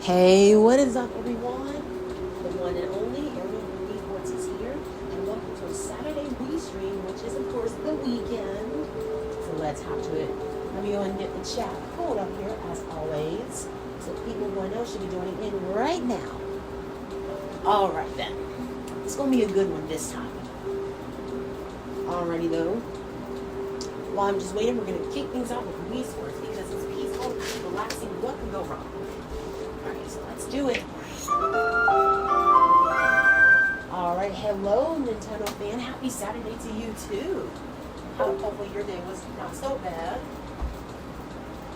Hey, what is up, everyone? The one and only Ariel Marie Woods is here, and welcome to a Saturday movie stream, which is, of course, the weekend. So let's hop to it. Let me go and get the chat pulled up here, as always, so people who I know should be joining in right now. All right, then. It's going to be a good one this time. Alrighty, though. While I'm just waiting, we're going to kick things off with Wii Sports because it's peaceful, relaxing. What could go wrong? Alright, so let's do it. Alright, hello, Nintendo fan. Happy Saturday to you, too. Hopefully your day was not so bad.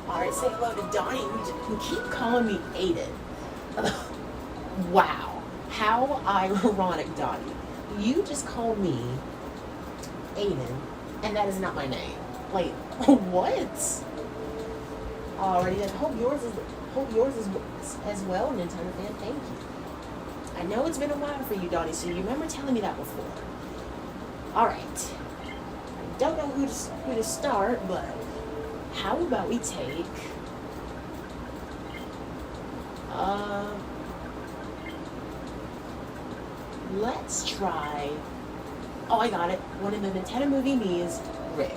Alright, say hello to Donnie, who keep calling me Aiden. Wow. How ironic, Donnie. You just called me Aiden, and that is not my name. Like, what? Alrighty, then. Hope yours is as well, Nintendo fan. Thank you. I know it's been a while for you, Donnie, so you remember telling me that before. Alright. I don't know who to start, but how about we take let's try, oh, I got it. One of the Nintendo movie me's Rick.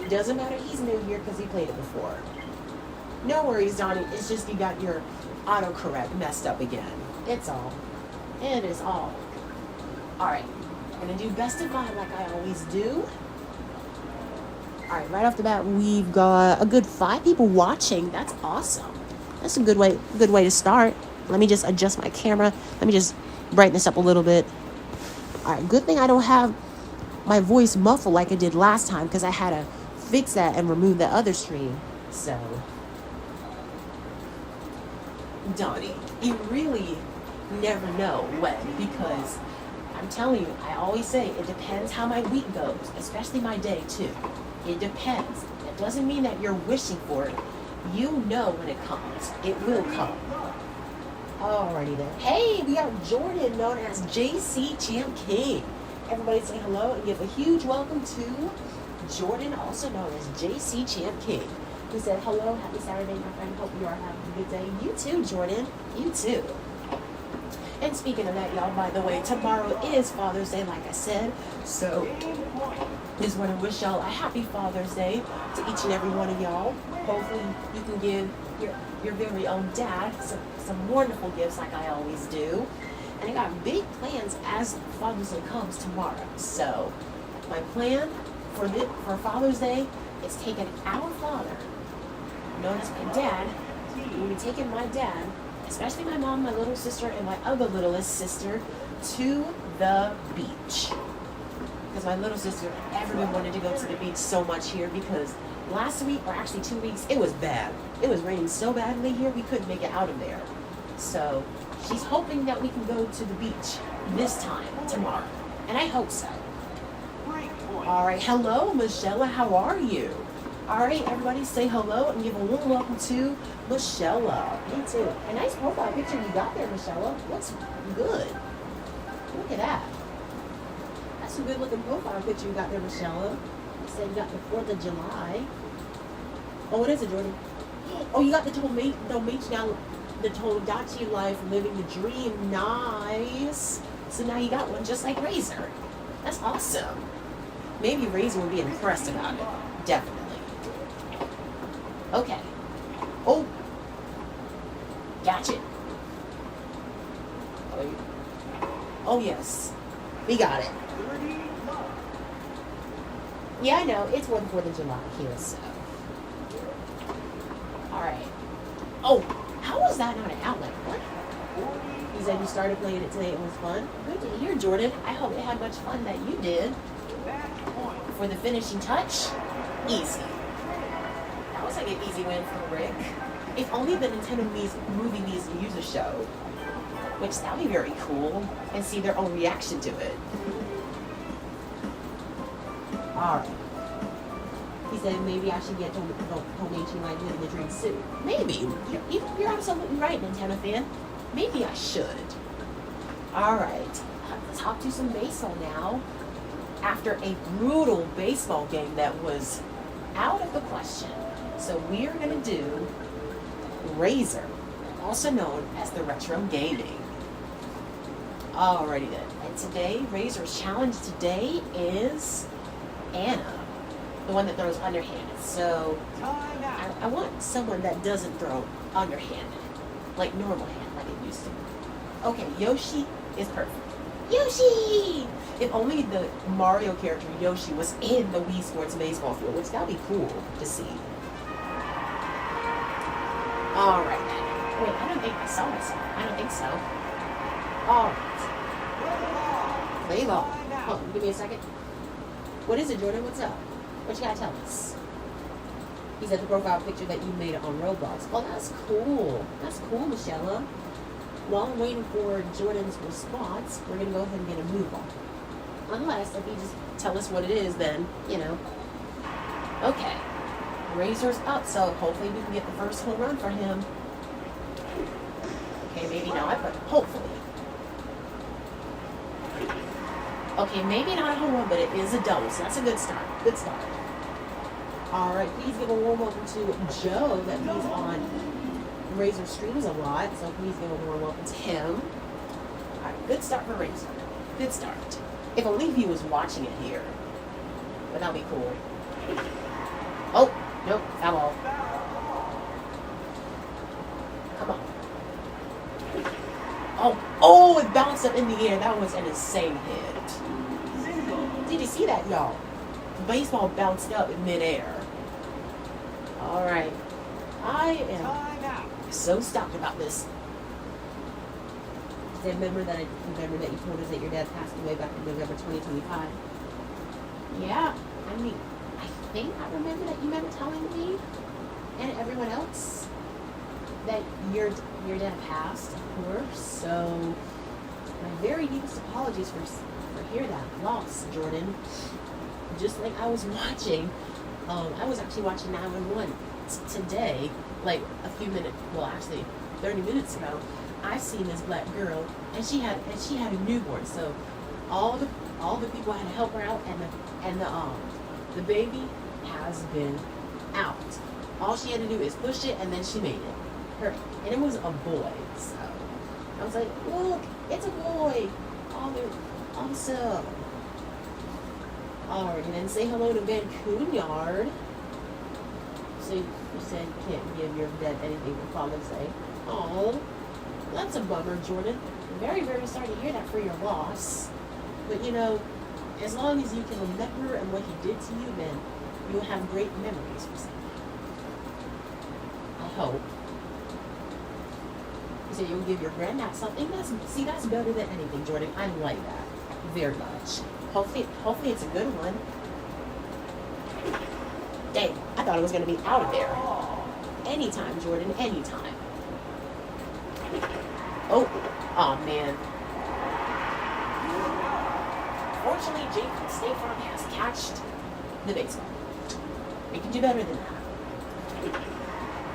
Doesn't matter, he's new here because he played it before. No worries, Donnie. It's just you got your autocorrect messed up again. It's all. It is all. Alright. I'm going to do Best of 5 like I always do. Alright, right off the bat, we've got a good 5 people watching. That's awesome. That's a good way to start. Let me just adjust my camera. Let me just brighten this up a little bit. Alright, good thing I don't have my voice muffled like I did last time because I had to fix that and remove the other stream. So, Donnie, you really never know when, because I'm telling you, I always say it depends how my week goes, especially my day too. It depends. That doesn't mean that you're wishing for it. You know when it comes. It will come. Alrighty then. Hey, we got Jordan, known as JC Champ King. Everybody say hello and give a huge welcome to Jordan, also known as JC Champ King. He said, hello, happy Saturday, my friend. Hope you are having a good day. You too, Jordan. You too. And speaking of that, y'all, by the way, tomorrow is Father's Day, like I said. So, just want to wish y'all a happy Father's Day to each and every one of y'all. Hopefully, you can give your very own dad some wonderful gifts like I always do. And I got big plans as Father's Day comes tomorrow. So, my plan for Father's Day is taking our father, known as my dad. We'll be taking my dad, especially my mom, my little sister, and my other littlest sister, to the beach. Because my little sister, everyone wanted to go to the beach so much here because last week, or actually 2 weeks, it was bad. It was raining so badly here, we couldn't make it out of there. So she's hoping that we can go to the beach this time, tomorrow. And I hope so. All right, hello, Michelle, how are you? All right, everybody say hello and give a warm welcome to Michelle. Me too. A nice profile picture you got there, Michelle. Looks good. Look at that. That's a good looking profile picture you got there, Michelle. You said you got the 4th of July. Oh, what is it, Jordan? Oh, you got the Tomodachi life, living the dream. Nice. So now you got one just like Razor. That's awesome. Maybe Razor would be impressed about it. Definitely. Okay. Oh. Gotcha. Oh, yes. We got it. Yeah, I know. It's 4th of July here, so. Alright. Oh, how was that not an outlet? What? You said you started playing it today. It was fun. Good to hear, Jordan. I hope it had much fun that you did. For the finishing touch, easy. That was like an easy win for Rick. If only the Nintendo movie needs to use a show, which that would be very cool, and see their own reaction to it. Alright. He said maybe I should get Tomodachi Life Living the Dream soon. Maybe. You're absolutely right, Nintendo fan. Maybe I should. Alright. Let's hop to some baseball now. After a brutal baseball game that was out of the question. So we are going to do Razor. also known as the Retro Gaming. Alrighty then. And today, Razor's challenge today is Anna, the one that throws underhanded. So I want someone that doesn't throw underhanded, like normal hand, like it used to. Okay, Yoshi is perfect. Yoshi! If only the Mario character Yoshi was in the Wii Sports baseball field, which that would be cool to see. Alright then. Wait, I don't think I saw myself. I don't think so. Alright. Play ball. Hold on, give me a second. What is it, Jordan? What's up? What you gotta tell us? He said the profile picture that you made on Roblox. Oh, that's cool. That's cool, Michelle. While I'm waiting for Jordan's response, we're gonna go ahead and get a move on. Unless if you just tell us what it is, then, you know. Okay. Razor's up, so hopefully we can get the first home run for him. Okay, maybe not, but hopefully. Okay, maybe not a home run, but it is a double, so that's a good start. Good start. Alright, please give a warm welcome to Joe that he's on Razor streams a lot, so please give a warm welcome to him. Alright, good start for Razor. Good start. If only he was watching it here. But that'll be cool. Oh, nope, foul ball. Come on. Oh, it bounced up in the air. That was an insane hit. Did you see that, y'all? The baseball bounced up in midair. Alright. I am so stoked about this. Remember that you told us that your dad passed away back in November 2025. Yeah, I mean, I think I remember that you remember telling me and everyone else that your dad passed, of course. So my very deepest apologies for hearing that loss, Jordan. Just like I was watching, I was actually watching 911 today, like a few minutes, well actually 30 minutes ago. I seen this black girl, and she had a newborn. So all the people had to help her out, and the baby has been out. All she had to do is push it, and then she made it. And it was a boy. So I was like, look, it's a boy. Awesome. Alright, and then say hello to Ben Coonyard. So you said you can't give your dad anything for Father's Day. Oh. That's a bummer, Jordan. I'm very, very sorry to hear that for your loss. But, you know, as long as you can remember and what he did to you, then you'll have great memories for something. I hope. You said you'll give your granddad something. That's better than anything, Jordan. I like that very much. Hopefully it's a good one. Dang, I thought it was going to be out of there. Anytime, Jordan, anytime. Oh man. Fortunately, Jake from State Farm has catched the baseball. We can do better than that.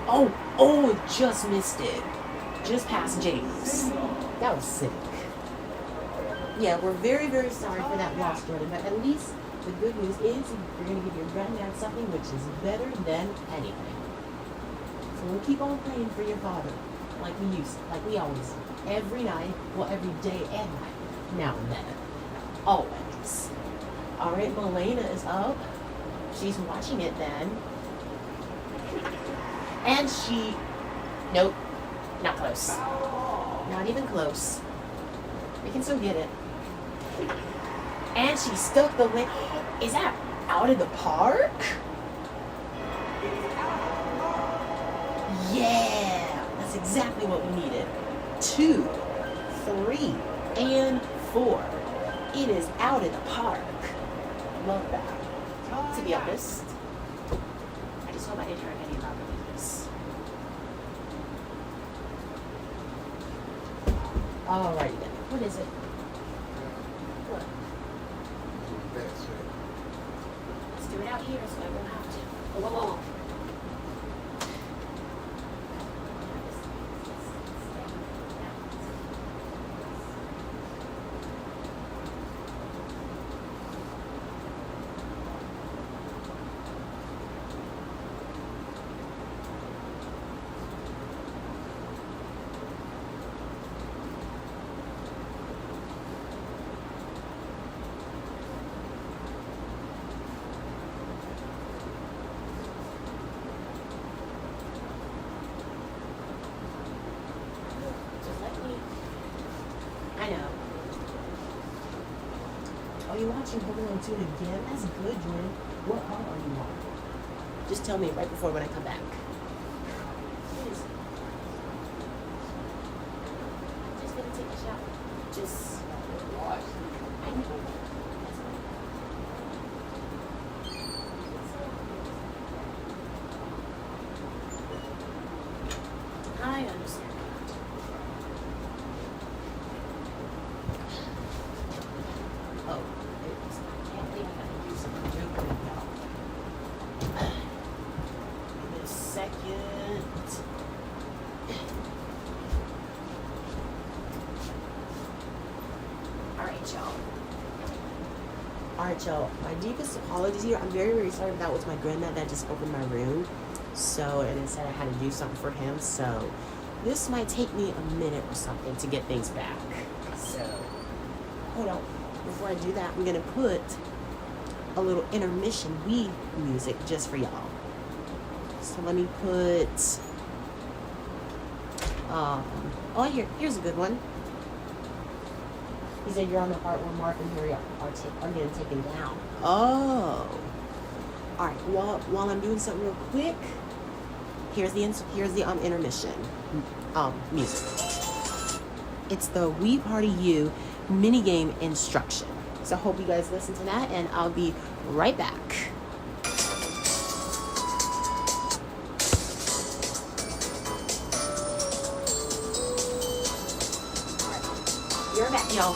Oh, just missed it. Just past James. That was sick. Yeah, we're very, very sorry for that loss, Jordan, but at least the good news is you're going to give your granddad something which is better than anything. So we'll keep on praying for your father. Like we always do. Every night, well, every day and night, now and then. Always. Alright, Milena is up. She's watching it then. And nope, not close. Not even close. We can still get it. And she stuck the lane. Is that out of the park? Yeah, that's exactly what we needed. 2, 3, and 4. It is out of the park. Love that. To be honest, I just hope I didn't hurt any of our believers. Alrighty then. What is it? What? Let's do it out here so I won't have to. Whoa. you're holding on to it again. That's good, Jordan. What part are you on? Just tell me right before when I come back. Please. Just gonna take a shower. Just. I know. I understand. Oh, I can't believe I gotta do some drinking now. Give me a second. Alright, y'all. My deepest apologies here. I'm very, very sorry, but that was my granddad that just opened my room. So, and it said I had to do something for him. So, this might take me a minute or something to get things back. So, hold on. Before I do that, I'm going to put a little intermission Wii music just for y'all. So, let me put... here's a good one. He said you're on the part where Mark and Harry are getting taken down. Oh. All right. While I'm doing something real quick, here's the intermission music. It's the We Party You minigame instruction. So I hope you guys listen to that, and I'll be right back. All right. You're back, y'all.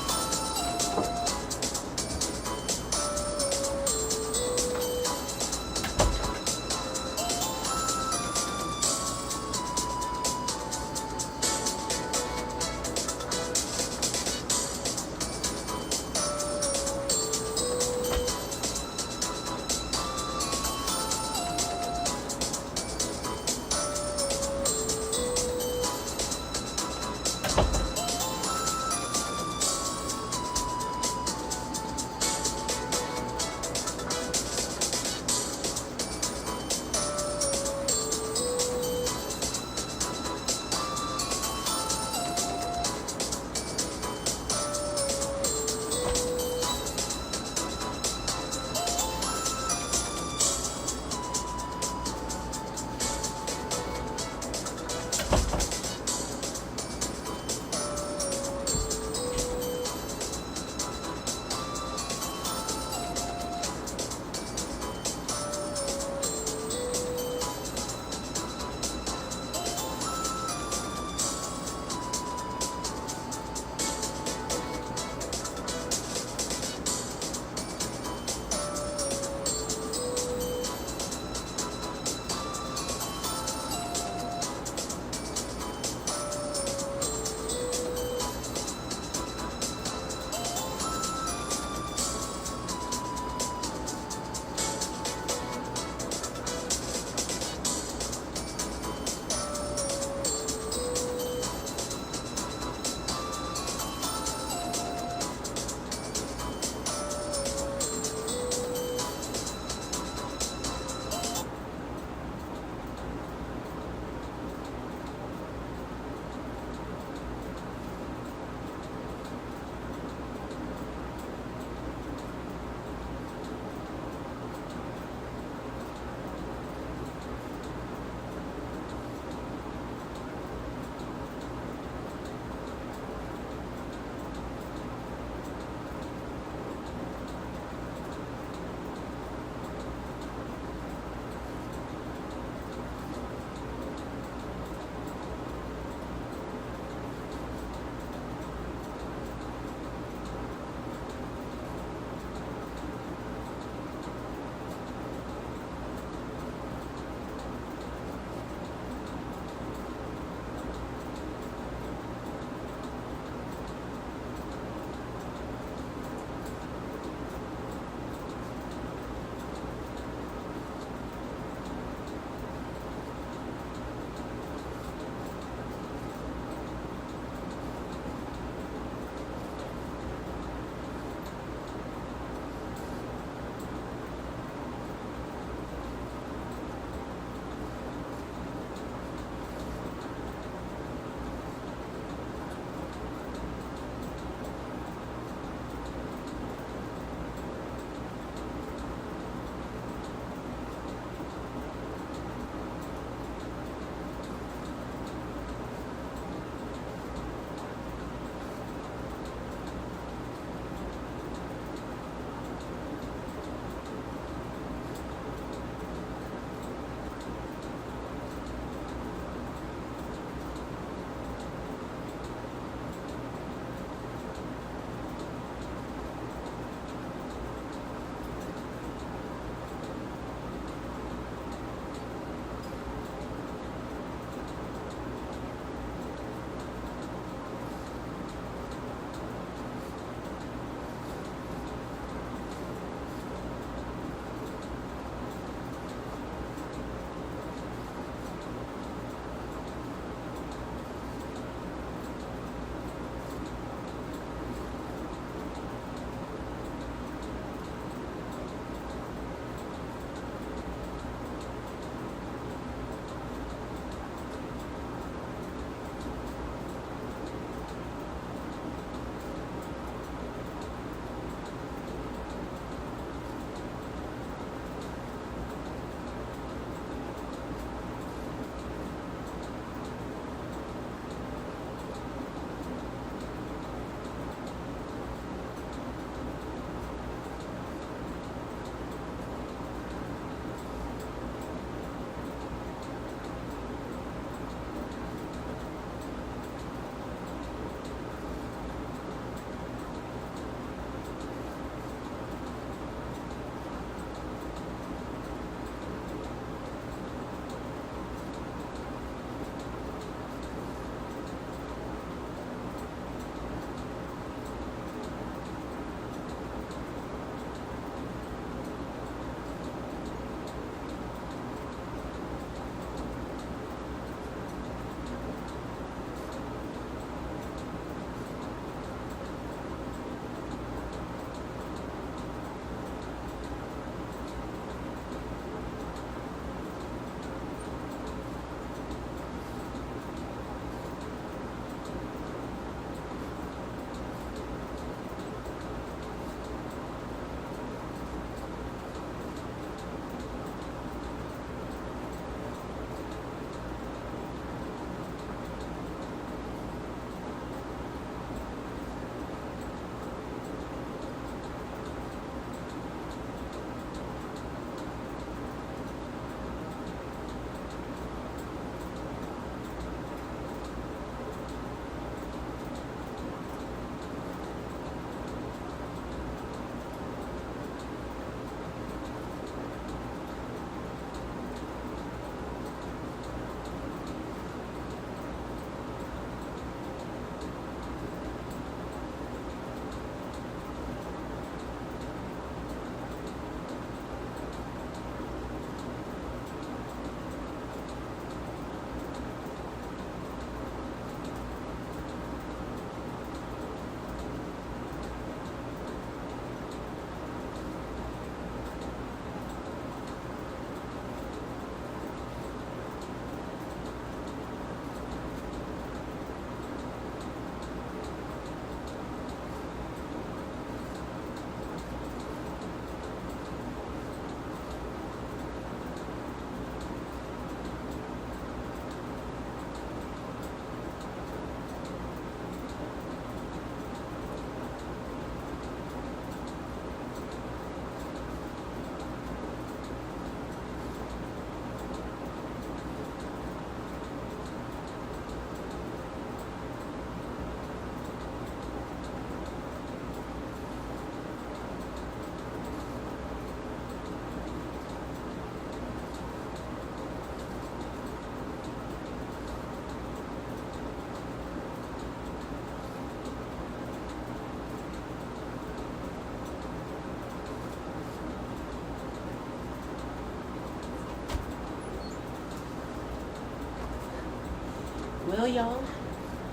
Well, y'all,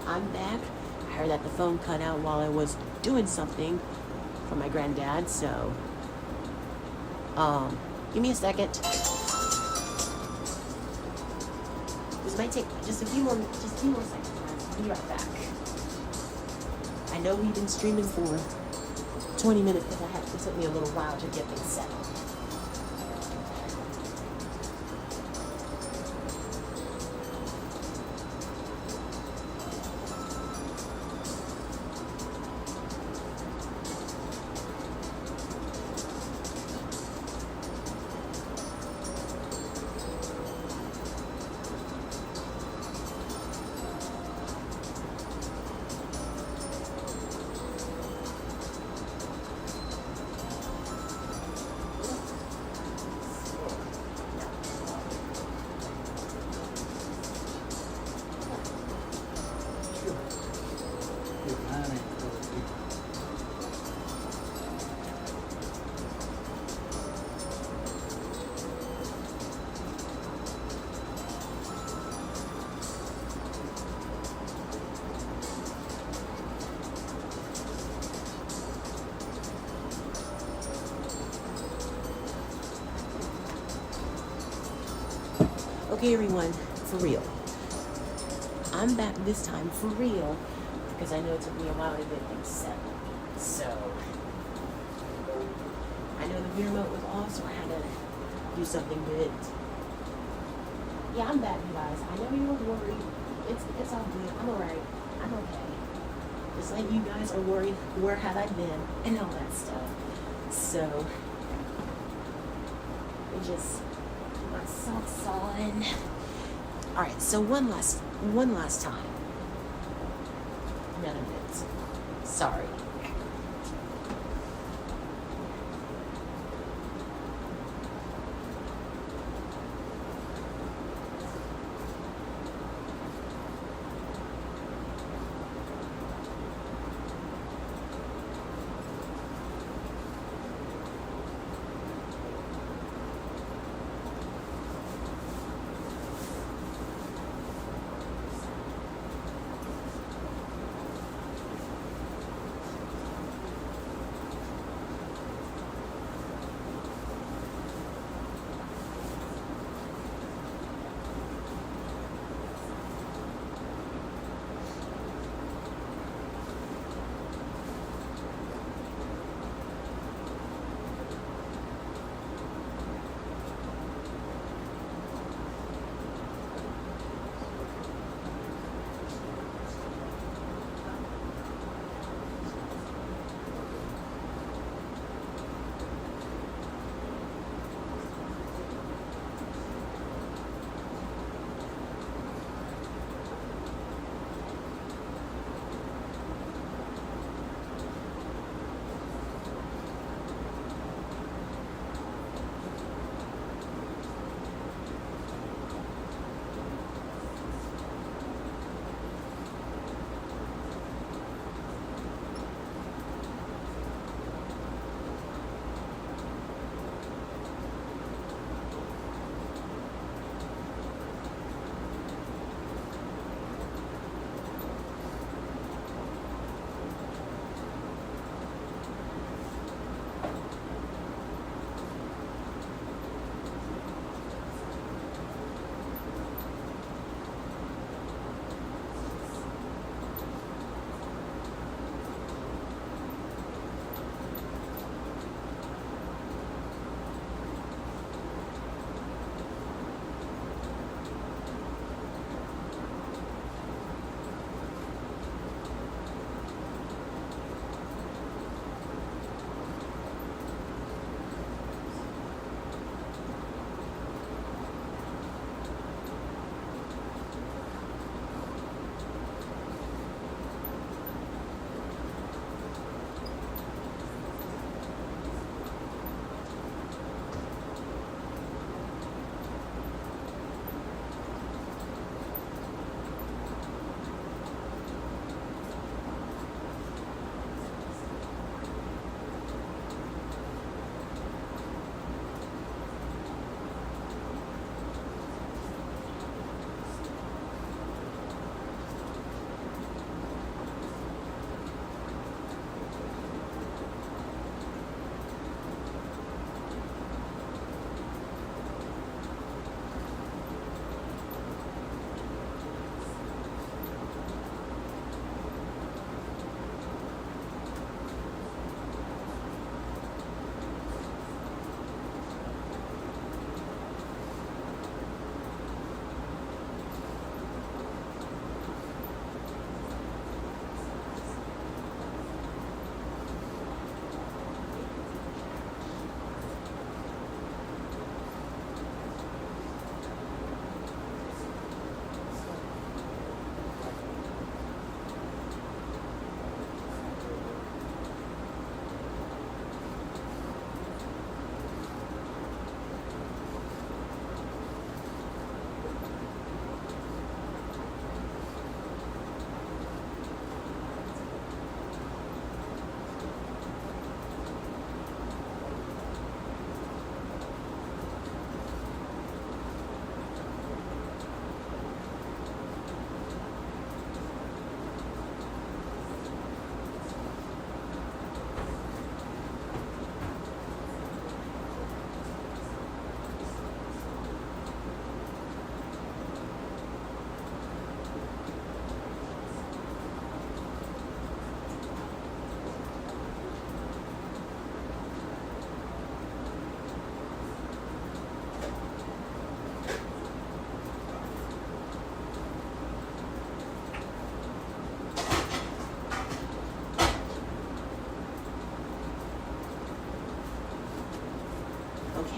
I'm back. I heard that the phone cut out while I was doing something for my granddad, so give me a second. This might take just a few more seconds, guys. I'll be right back. I know we've been streaming for 20 minutes because it took me a little while to get things set. Okay, everyone, for real. I'm back this time for real because I know it took me a while to get things set. So, I know the Wii remote was off, so I had to do something with it. Yeah, I'm back, you guys. I know you were worried. It's all good. I'm alright. I'm okay. Just like you guys are worried, where have I been, and all that stuff. So, we just put my socks on. Alright, so one last time. None of it. Sorry.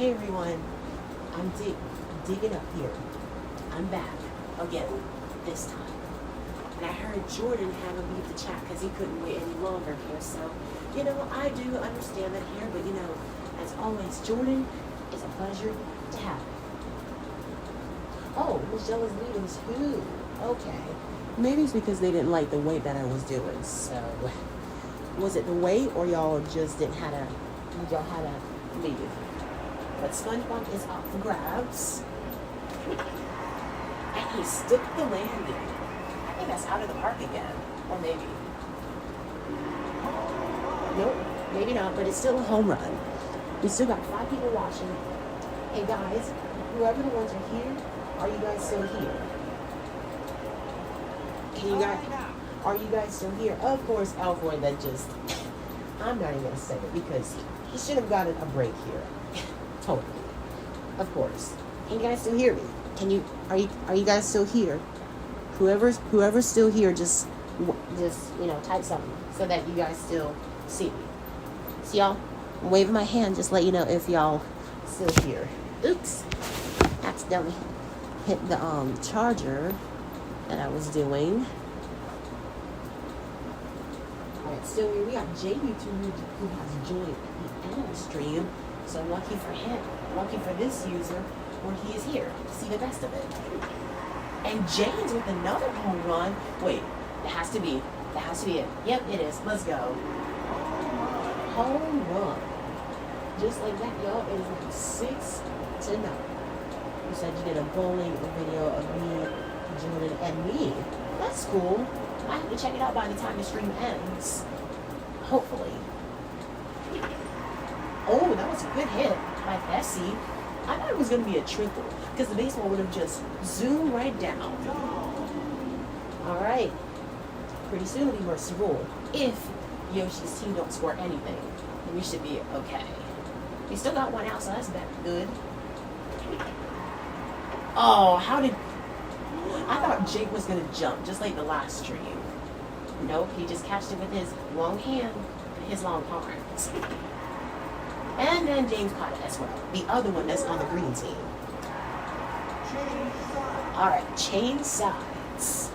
Hey everyone, I'm digging up here. I'm back again this time. And I heard Jordan had to leave the chat because he couldn't wait any longer here. So, I do understand that here, but as always, Jordan, it's a pleasure to have you. Oh, Michelle is leaving too. Okay. Maybe it's because they didn't like the weight that I was doing. So, was it the weight or y'all just didn't had to leave? But SpongeBob is up for grabs. And he stuck the landing. I think that's out of the park again. Or maybe. Nope, maybe not, but it's still a home run. We still got 5 people watching. Hey guys, whoever the ones are here, are you guys still here? Are you guys still here? Of course, Alfred that just, I'm not even going to say it because he should have gotten a break here. Totally. Of course. Can you guys still hear me? Are you guys still here? Whoever's still here, just type something so that you guys still see me. See y'all? I'm waving my hand, just let you know if y'all still here. Oops. Accidentally hit the charger that I was doing. Alright, still here. We got JU2 who has joined the end stream. So lucky for him. Lucky for this user where he is here. See the best of it. And James with another home run. Wait, it has to be it. Yep, it is. Let's go. Home run. Just like that, y'all. It is like 6-9. You said you did a bowling video of me, Jordan, and me. That's cool. I have to check it out by the time the stream ends. Hopefully. Oh, that was a good hit by Bessie. I thought it was going to be a triple because the baseball would have just zoomed right down. All right. Pretty soon it'll be Mercy Rule. If Yoshi's team don't score anything, then we should be okay. We still got one out, so that's good. Oh, I thought Jake was going to jump just like the last stream. Nope, he just catched it with his long hand and his long arms. And then James caught it as well. The other one that's on the green team. Alright, change sides.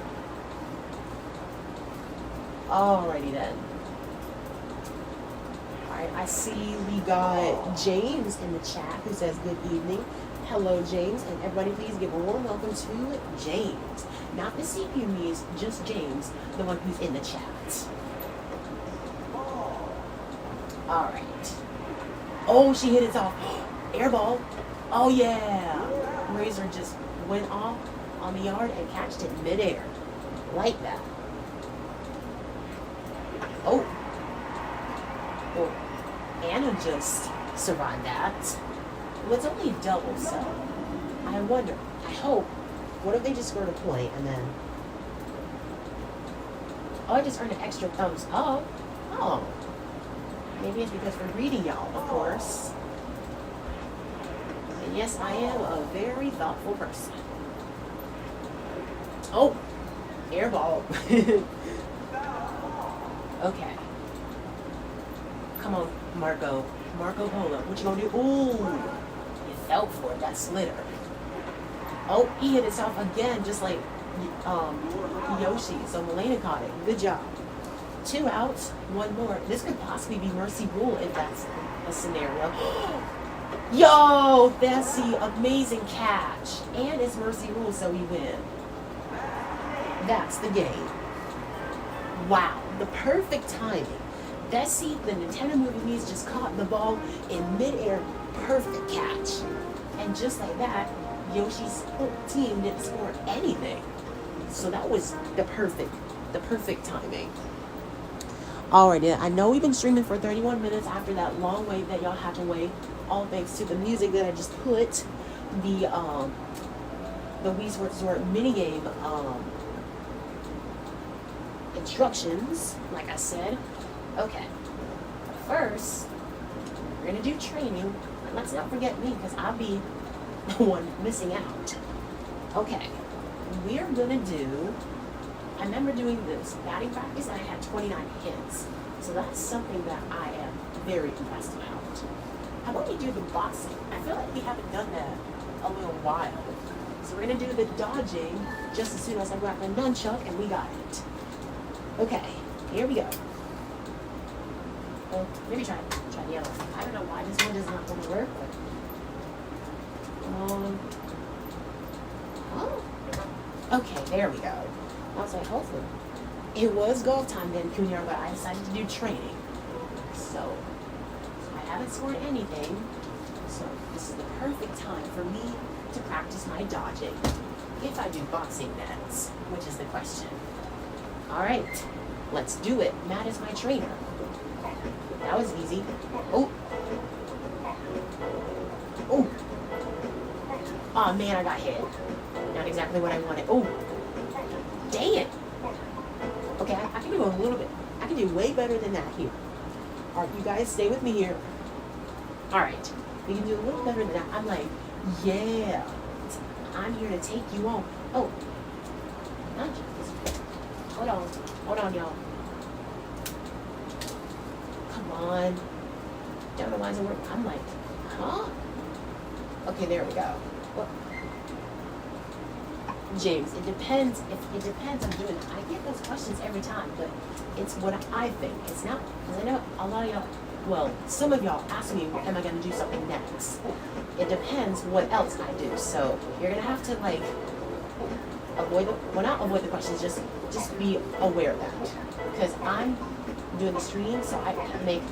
Alrighty then. Alright, I see we got James in the chat who says good evening. Hello, James. And everybody please give a warm welcome to James. Not the CPU me's, just James, the one who's in the chat. Alright. Oh, she hit it off. Air ball. Oh, yeah. Razor just went off on the yard and catched it midair. Like that. Oh. Oh. Anna just survived that. Well, it's only double, so I wonder. I hope. What if they just scored a point and then... Oh, I just earned an extra thumbs up. Oh. Maybe it's because we're reading y'all, of course. And yes, I am a very thoughtful person. Oh, air ball. Okay. Come on, Marco Polo. What you gonna do? Ooh, you fell for it. That slitter. Oh, he hit himself again, just like Yoshi. So Milena caught it. Good job. 2 outs, 1 more. This could possibly be Mercy Rule if that's a scenario. Yo, that's the amazing catch. And it's Mercy Rule, so we win. That's the game. Wow, the perfect timing. Bessie, the Nintendo Movie Me's just caught the ball in midair. Perfect catch. And just like that, Yoshi's team didn't score anything. So that was the perfect timing. Alrighty, I know we've been streaming for 31 minutes after that long wait that y'all had to wait. All thanks to the music that I just put. The Wii Sports Resort minigame instructions, like I said. Okay. First, we're gonna do training. And let's not forget me, because I'll be the one missing out. Okay. We're gonna do... I remember doing this batting practice and I had 29 hits. So that's something that I am very impressed about. How about we do the boxing? I feel like we haven't done that a little while. So we're gonna do the dodging just as soon as I grab my nunchuck, and we got it. Okay, here we go. Well, maybe try the other one. I don't know why this one is not gonna work, but oh. Okay, there we go. I was like, hopefully. It was golf time then, Cunard, but I decided to do training. So I haven't scored anything. So this is the perfect time for me to practice my dodging. If I do boxing nets, which is the question. All right, let's do it. Matt is my trainer. That was easy. Oh. Oh. Oh man, I got hit. Not exactly what I wanted. Oh. Dang it. Okay, I can do a little bit. I can do way better than that here. All right, you guys stay with me here. All right, we can do a little better than that. I'm like, yeah, I'm here to take you on. Oh, hold on, y'all. Come on. Don't know why it doesn't work. I'm like, huh? Okay, there we go. Well, James, it depends. It depends on doing it. I get those questions every time, but it's what I think. It's not, because I know a lot of y'all, well, some of y'all ask me, am I going to do something next? It depends what else I do. So you're going to have to, like, not avoid the questions, just be aware of that. Because I'm doing the stream, so I make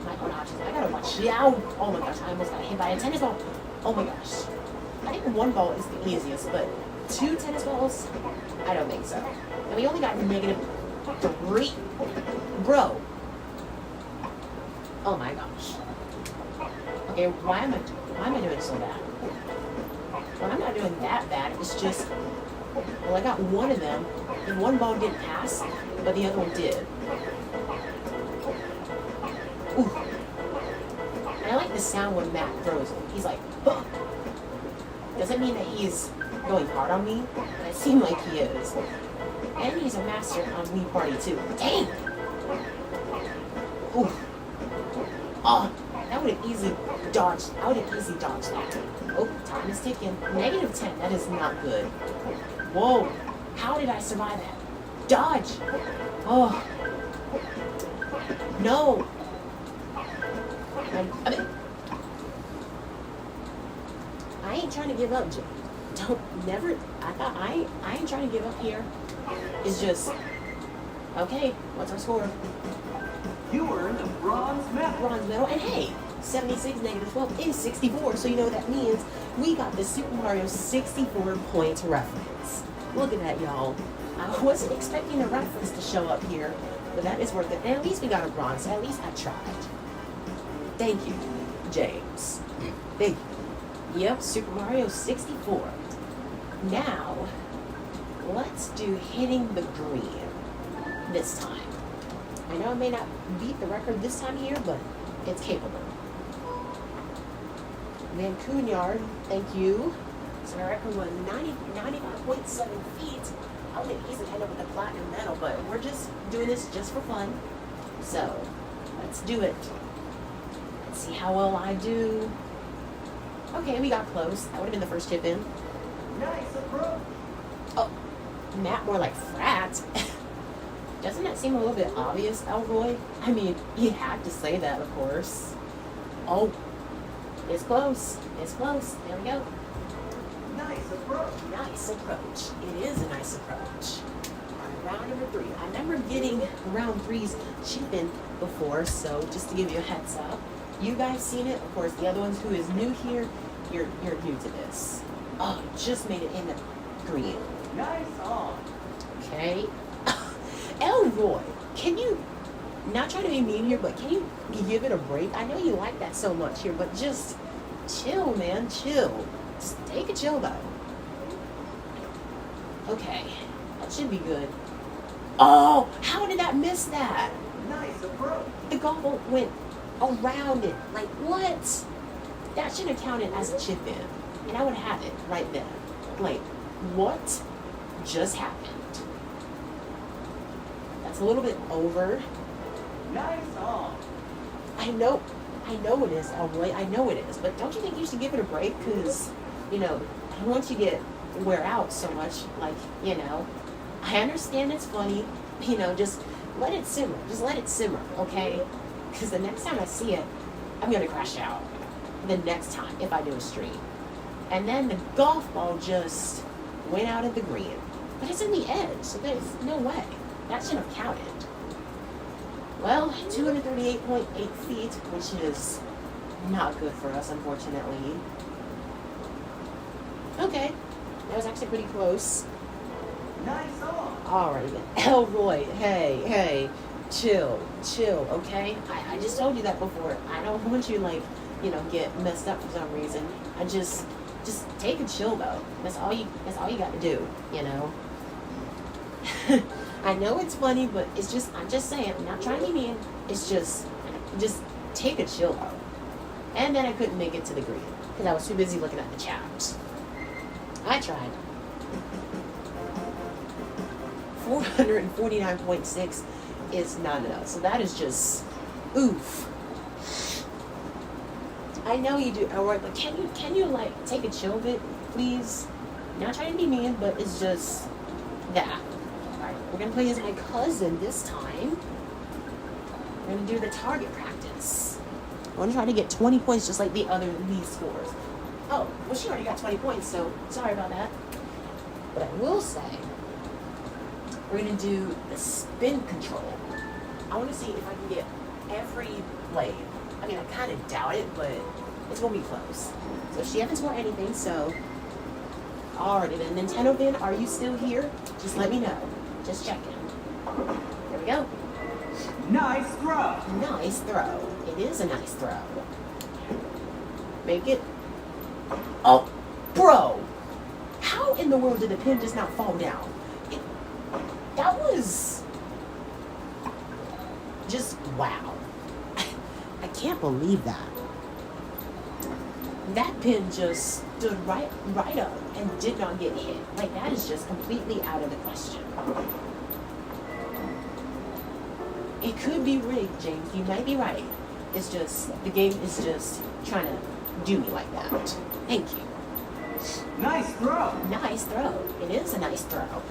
my own options. I got to watch out. Oh my gosh, I almost got hit by a tennis ball. Oh my gosh. I think one ball is the easiest, but 2 tennis balls? I don't think so. And we only got -3. Bro. Oh my gosh. Okay, why am I doing so bad? Well, I'm not doing that bad. It's just, well, I got one of them, and one ball didn't pass, but the other one did. Ooh. And I like the sound when Matt throws it. He's like, huh. Doesn't mean that he's going hard on me, but it seems like he is. And he's a master on Wii Party too. Dang! Ooh. Oh, that would have easily dodged. I would have easily dodged that. Oh, time is ticking. -10. That is not good. Whoa. How did I survive that? Dodge! Oh. No. I ain't trying to give up, Jay. I ain't trying to give up here. It's just, okay, what's our score? You earned a bronze medal. Bronze medal, and hey, 76 -12 is 64, so you know what that means. We got the Super Mario 64 points reference. Look at that, y'all. I wasn't expecting a reference to show up here, but that is worth it. And at least we got a bronze, so at least I tried. Thank you, James. Thank you. Yep, Super Mario 64. Now, let's do hitting the green this time. I know I may not beat the record this time here, but it's capable. Van Cunard, thank you. So my record was 95.7 feet. I would have easily ended up with the platinum medal, but we're just doing this just for fun. So, let's do it. Let's see how well I do. Okay, we got close. That would have been the first chip in. Nice approach. Oh, Matt more like frat. Doesn't that seem a little bit obvious, Elroy? I mean, you had to say that, of course. Oh, it's close. It's close. There we go. Nice approach. Nice approach. It is a nice approach. Round number 3. I remember getting round 3's chip in before, so just to give you a heads up. You guys seen it? Of course, the other ones who is new here, you're new to this. Oh, just made it in the green. Nice on. Okay. Elroy, can you, not trying to be mean here, but can you give it a break? I know you like that so much here, but just chill, man, chill. Just take a chill though. Okay, that should be good. Oh, how did that miss that? Nice approach. The golf ball went around it. Like, what? That should have counted as a chip in, and I would have it right then. Like, what just happened? That's a little bit over. Nice on. I know. I know it is, Elroy. I know it is. But don't you think you should give it a break? Because, you know, I don't want you to get wear out so much. Like, you know, I understand it's funny. You know, just let it simmer. Just let it simmer, okay? Because the next time I see it, I'm going to crash out. The next time, if I do a stream. And then the golf ball just went out of the green. But it's in the edge, so there's no way. That shouldn't have counted. Well, 238.8 feet, which is not good for us, unfortunately. Okay, that was actually pretty close. Nice on. Alright then. Elroy, hey, chill, okay? I just told you that before. I don't want you, like, you know, get messed up for some reason. I just take a chill though. That's all you got to do, you know? I know it's funny, but it's just, I'm just saying, I'm not trying to be mean. It's just take a chill though. And then I couldn't make it to the green because I was too busy looking at the chat. I tried. 449.6 is not enough. So that is just oof. I know you do, Elroy, but can you like take a chill bit, please? Not trying to be mean, but it's just that. Alright, we're gonna play as my cousin this time. We're gonna do the target practice. I wanna try to get 20 points just like the other lead scores. Oh, well she already got 20 points, so sorry about that. But I will say, we're gonna do the spin control. I wanna see if I can get every blade. I mean, I kind of doubt it, but it's going to be close. So she hasn't scored anything, so... Alrighty then. Nintendo fan, are you still here? Just let me know. Just checking. There we go. Nice throw. Nice throw. It is a nice throw. Make it... Oh, bro! How in the world did the pin just not fall down? That was... just wow. I can't believe that. That pin just stood right up and did not get hit. Like, that is just completely out of the question. It could be rigged, James. You might be right. It's just, the game is just trying to do me like that. Thank you. Nice throw. Nice throw. It is a nice throw.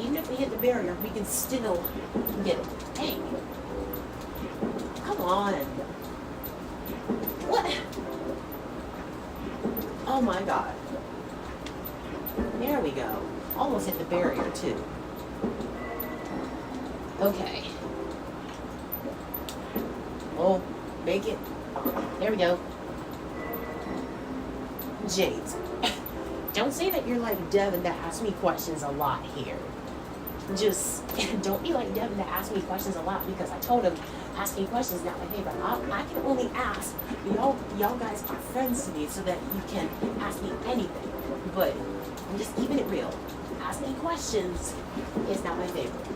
Even if we hit the barrier, we can still get it. Dang. Come on. What? Oh my god. There we go. Almost hit the barrier too. Okay. Oh, make it. There we go. James. Don't say that you're like Devin that asks me questions a lot here. Just don't be like Devin that asks me questions a lot, because I told him asking questions is not my favorite. I can only ask. Y'all guys are friends to me so that you can ask me anything. But I'm just keeping it real. Asking questions is not my favorite.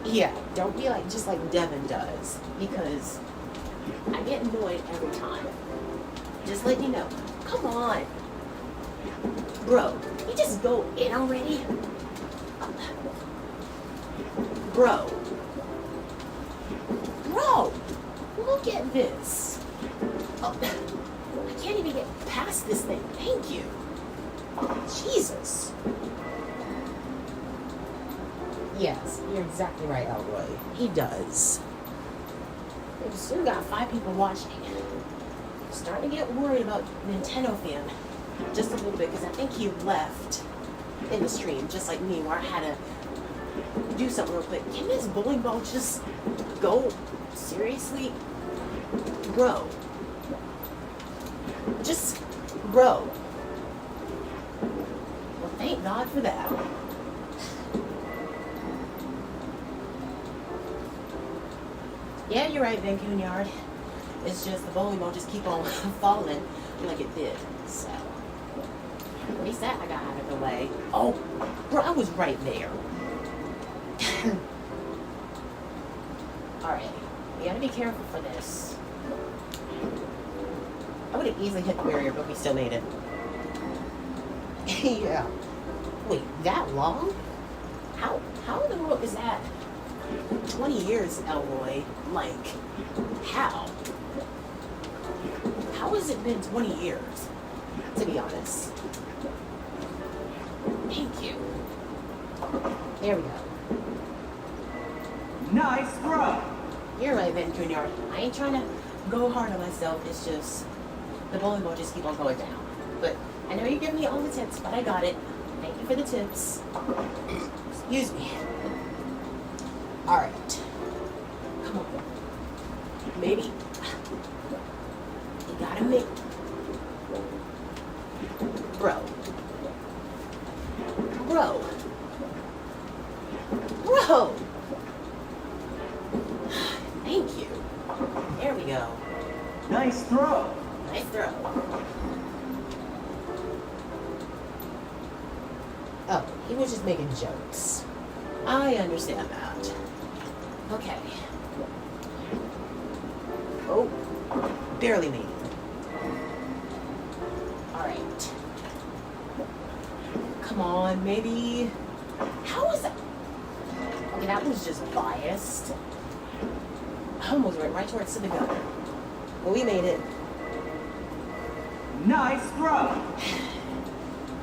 Yeah, don't be like just like Devin does, because I get annoyed every time. Just let you know. Come on. Bro, you just go in already? Bro, look at this. Oh, I can't even get past this thing. Thank you. Jesus. Yes, you're exactly right, Elroy. He does. We've still got 5 people watching. I'm starting to get worried about Nintendo fan just a little bit, because I think he left in the stream, just like me, where I had to do something real quick. Can this bowling ball just go? Seriously? Bro. Just, bro. Well, thank God for that. Yeah, you're right, Vancouver Yard. It's just the bowling ball just keep on falling like it did. So, at least that I got out of the way. Oh, bro, I was right there. Alright, we gotta be careful for this. I would have easily hit the barrier, but we still made it. Yeah. Wait, that long? How in the world is that? 20 years, Elroy. Like, how? How has it been 20 years, to be honest? Thank you. There we go. Nice throw. You're right, Ben Jr. I ain't trying to go hard on myself. It's just the bowling ball just keep on going down. But I know you're giving me all the tips, but I got it. Thank you for the tips. Excuse me. All right. Come on. Maybe. You gotta make. Bro. Bro. Bro. Thank you. There we go. Nice throw. Nice throw. Oh, he was just making jokes. I understand that. Okay. Oh, barely made it. Alright. Come on, maybe. How was that? Okay, that was just biased. I almost went right towards the gutter. But we made it. Nice throw.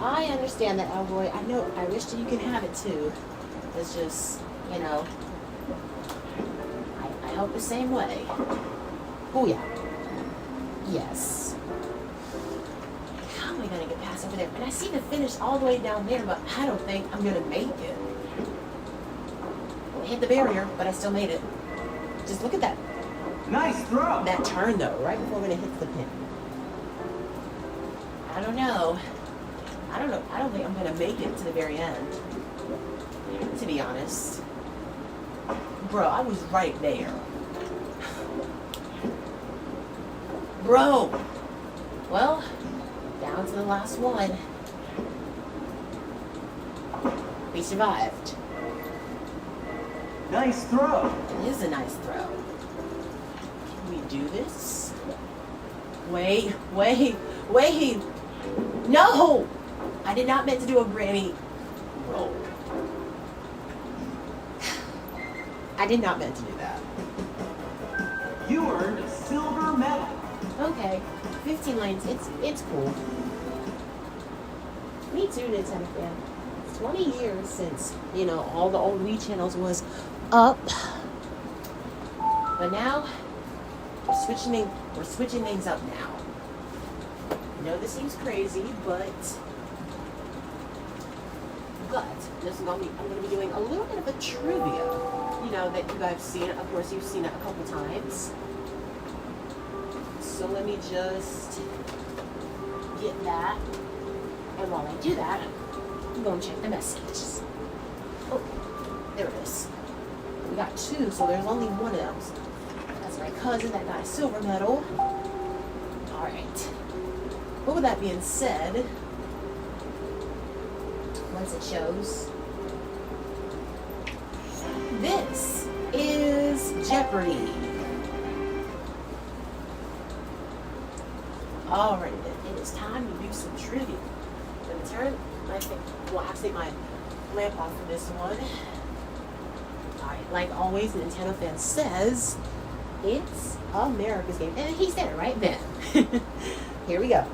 I understand that, Elroy. I know. I wish that you could have it too. It's just, you know, I hope the same way. Oh yeah. Yes. How am I gonna get past over there? And I see the finish all the way down there, but I don't think I'm gonna make it. I hit the barrier, but I still made it. Just look at that. Nice throw. That turn though, right before when it hits the pin. I don't know. I don't know. I don't think I'm gonna make it to the very end. To be honest. Bro, I was right there. Bro! Well, down to the last one. We survived. Nice throw. It is a nice throw. Can we do this? Wait. No! I did not meant to do a granny roll. I did not meant to do that. You earned a silver medal. Okay, 15 lanes, it's cool. Me too, Nintendo fan. It's 20 years since, you know, all the old Wii channels was up. But now, we're switching things up now. I know this seems crazy, but this is I'm gonna be doing a little bit of a trivia. You know, that you guys have seen. Of course, you've seen it a couple times. So let me just get that. And while I do that, I'm going to check the messages. Oh, there it is. We got two, so there's only one of them. That's my cousin that got a silver medal. Alright. But with that being said, once it shows, this is Jeopardy! Alright then, it is time to do some trivia. I'm going to turn my lamp off for this one. Alright, like always, the Nintendo fan says, it's America's game. And he said it right then. Here we go.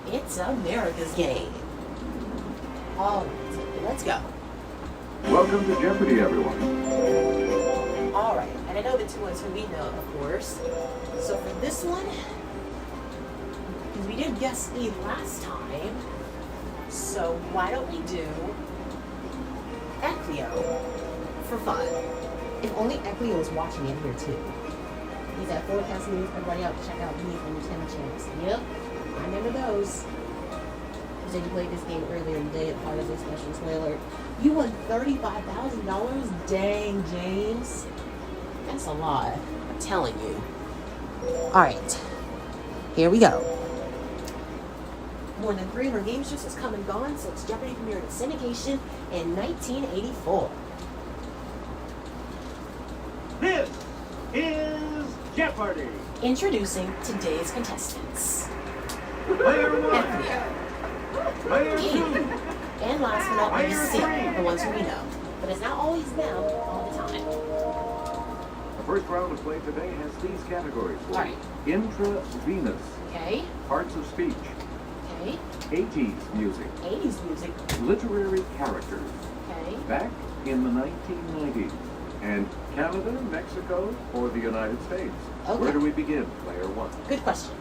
It's America's game. Alright, let's go. Welcome to Jeopardy, everyone. Alright, and I know the two ones who we know, of course. So for this one, because we did guess E last time, so why don't we do Eclio for fun? If only Eclio was watching it here too. He's at Forecast News. Everybody out, check out me from Nintendo channels. Yep, I remember those. You said you played this game earlier in the day as part of a special trailer. You won $35,000? Dang, James. That's a lot. I'm telling you. Alright. Here we go. More than 300 game shows has come and gone since Jeopardy premiered in syndication in 1984. This is Jeopardy! Jeopardy! Introducing today's contestants. Player one! Anthony, Player Katie, two! and last but not least, Player C, three. the ones who we know. But it's not always them all the time. The first round of play today has these categories for Alright. you. Intravenous, Okay, parts of speech, okay, 80s music, 80s music, literary characters, okay. back in the 1990s, and Canada, Mexico, or the United States. Okay. Where do we begin, player one? Good question.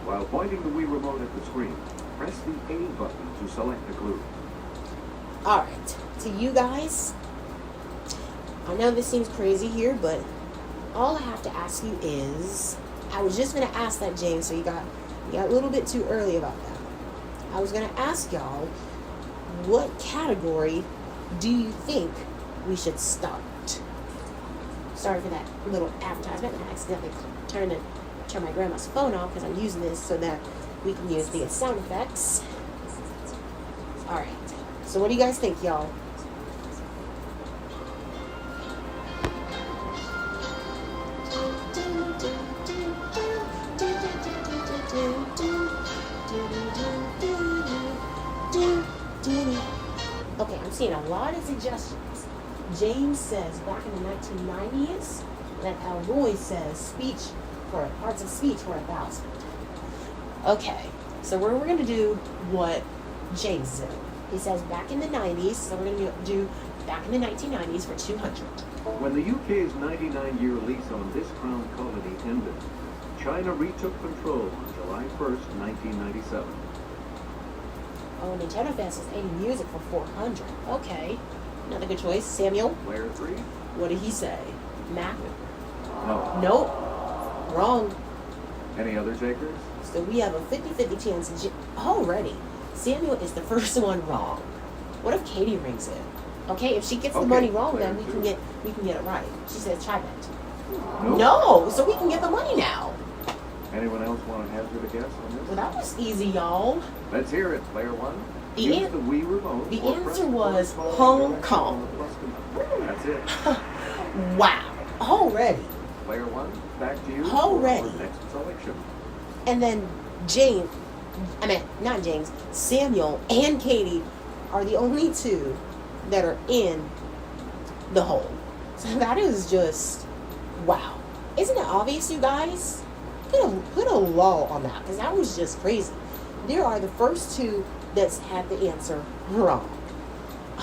While pointing the Wii remote at the screen, press the A button to select a clue. Alright, to you guys, I know this seems crazy here, but all I have to ask you is, I was just going to ask that, James, so you got a little bit too early about that. I was going to ask y'all, what category do you think we should start? Sorry for that little advertisement. I accidentally turn my grandma's phone off because I'm using this so that we can use the sound effects. Alright, so what do you guys think, y'all? Okay, I'm seeing a lot of suggestions. James says back in the 1990s, and Alroy says parts of speech for 1,000. Okay, so we're going to do what James did. He says back in the 90s, so we're going to do back in the 1990s for 200. When the UK's 99-year lease on this crown colony ended, China retook control on July 1st, 1997. Oh, Nintendo Fans says 80 music for 400. Okay, another good choice. Samuel, Player 3? what did he say? Mac? No. Nope. Wrong. Any other takers? So we have a 50-50 chance already. Samuel is the first one wrong. What if Katie rings in? Okay, if she gets the Okay, money wrong, then player we can get it right. She says try bet. Nope. No, so we can get the money now. Anyone else want to hazard a guess on this? Well, that was easy, y'all. Let's hear it, player one. The Use an- the Wii remote. the or press answer the was corresponding Hong direction Kong. on the plus command. That's it. Wow, already. Player one, back to you. Already. For our next selection. And then not James, Samuel and Katie are the only two that are in the hole. So that is just, wow. Isn't it obvious, you guys? Put a lull on that, because that was just crazy. There are the first two that's had the answer wrong.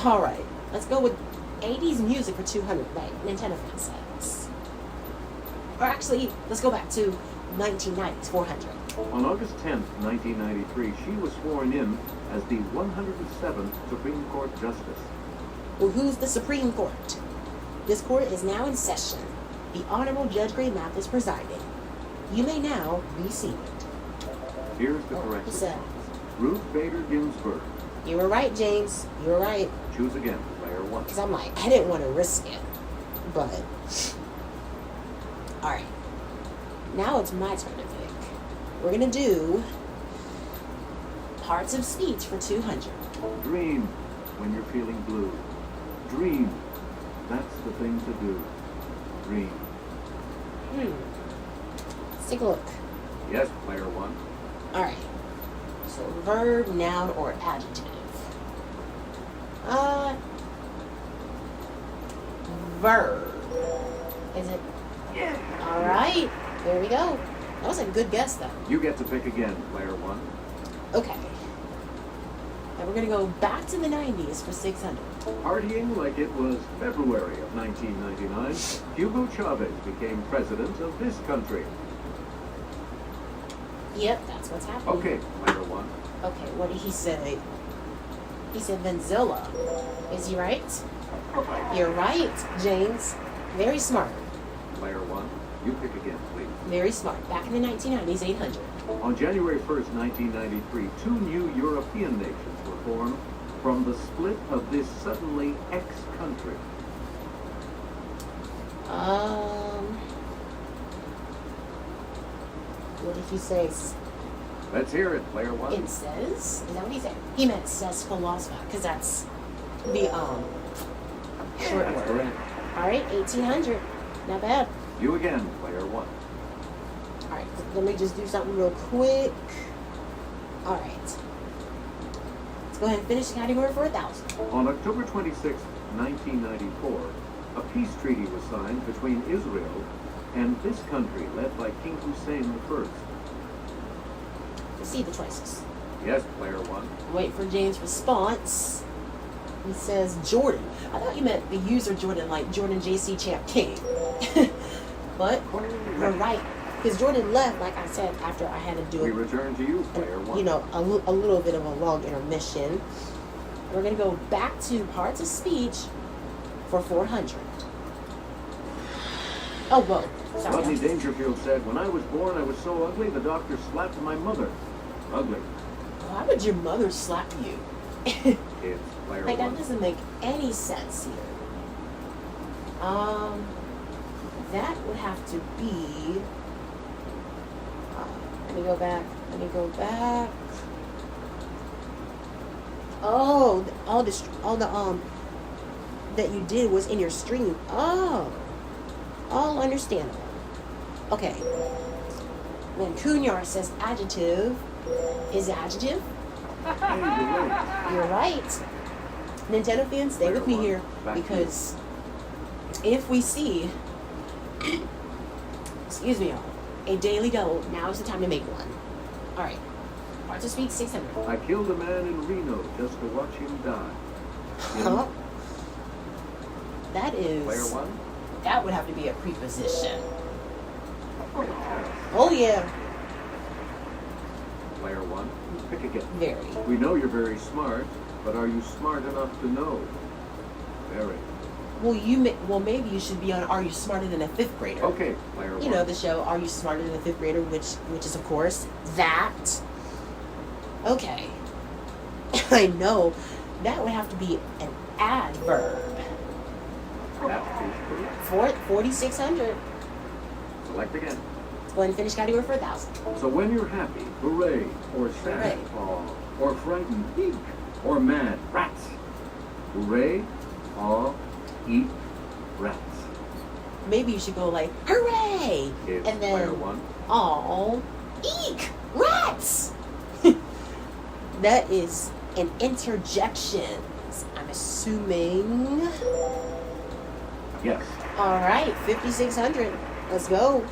All right, let's go with 80s music for 200, like Nintendo Fan says. Or actually, let's go back to 1990s, 400. On August 10th, 1993, she was sworn in as the 107th Supreme Court Justice. Well, who's the Supreme Court? This court is now in session. The Honorable Judge Gray Mathis presiding. You may now be seated. Here's the He correct said, response. Ruth Bader Ginsburg. you were right, James. You were right. Choose again, player one. Because I'm like, I didn't want to risk it. But, alright. Now it's my turn to pick. We're going to do parts of speech for 200. Dream when you're feeling blue. Dream. That's the thing to do. Dream. Let's take a look. Yes, player one. Alright. So, verb, noun, or adjective. Verb. Is it? Yeah. Alright. There we go. That was a good guess, though. You get to pick again, player one. Okay. Now we're going to go back to the 90s for 600. Partying like it was February of 1999, Hugo Chavez became president of this country. Yep, that's what's happening. Okay, player one. Okay, what did he say? He said Venezuela. Is he right? You're right, James. Very smart. Player one, you pick again, please. Very smart. Back in the 1990s, 800. On January 1st, 1993, two new European nations were formed from the split of this suddenly ex-country. What did he say? Let's hear it, player one. It says, is that what he said? He meant says philosopher, because that's the short That's word. correct. All right, 1800. Not bad. You again, player one. Let me just do something real quick. All right. Let's go ahead and finish the category for 1,000. On October 26, 1994, a peace treaty was signed between Israel and this country led by King Hussein I. Let's see the choices. Yes, player one. Wait for James' response. He says Jordan. I thought you meant the user Jordan, like Jordan JC Champ King. But you're right. Because Jordan left, like I said, after I had to do We it. return to you, player one. You know, a little bit of a long intermission. We're going to go back to parts of speech for 400. Oh, whoa. Sorry. Rodney Dangerfield said, "When I was born, I was so ugly, the doctor slapped my mother." Ugly. Why would your mother slap you? It's player Like, that one. doesn't make any sense here. That would have to be... let me go back. Oh, all the that you did was in your stream. Oh, all understandable. Okay. When Kunyar says adjective, is adjective? Hey, you're right. You're right. Nintendo fans, stay with me here, because if we see, excuse me, y'all, a daily double, now is the time to make one. All right. Parts of speech 600. I killed a man in Reno just to watch him die. Huh? That is. Player one. That would have to be a preposition. Oh yeah, Player one. Pick again. very. We know you're very smart, but are you smart enough to know? Very. Well, maybe you should be on Are You Smarter Than a Fifth Grader? Okay, player one. You know, the show Are You Smarter Than a Fifth Grader, which is of course that. Okay. I know. That would have to be an adverb. That is correct. 4,600. Select again. Let's go ahead and finish category for 1,000. So when you're happy, hooray, or sad, Hooray. aw, or frightened, eek, or mad, rats. Hooray, aw, eek, rats. Maybe you should go like, hooray! It's And player then, one. aw, eek, rats! That is an interjection, I'm assuming. Yes. All right, 5,600. Let's go.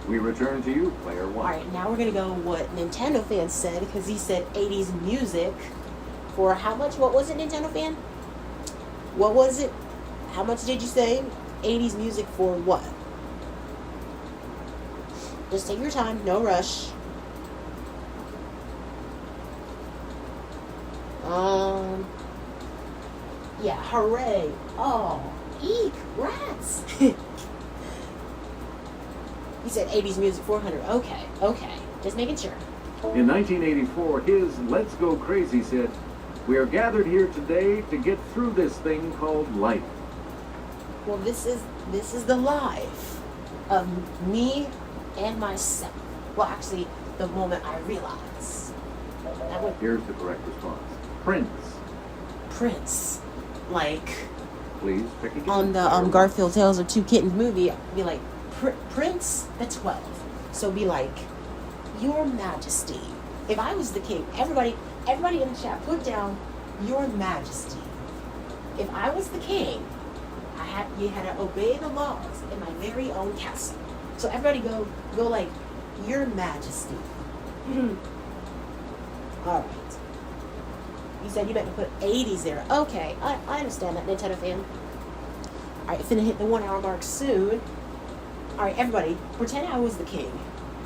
We return to you, player one. All right, now we're going to go what Nintendo fan said, because he said 80s music for how much? What was it, Nintendo fan? What was it? How much did you say? 80s music for what? Just take your time, no rush. Yeah, hooray. Oh, eek, rats. He said 80s music 400. Okay. Just making sure. In 1984, his Let's Go Crazy said, "We are gathered here today to get through this thing called life." Well, this is the life of me and myself. Well, actually, the moment I realize. That would Here's the correct response. Prince. Prince. Like, Please pick again. on the Player one. Garfield Tales of Two Kittens movie, I'd be like, Prince the 12th. So be like, Your Majesty. If I was the king, everybody in the chat, put down Your Majesty. If I was the king, you had to obey the laws in my very own castle. So everybody go like, Your Majesty. All right. You said you meant to put 80s there. Okay, I understand that, Nintendo fan. All right, finna hit the 1 hour mark soon. All right, everybody, pretend I was the king,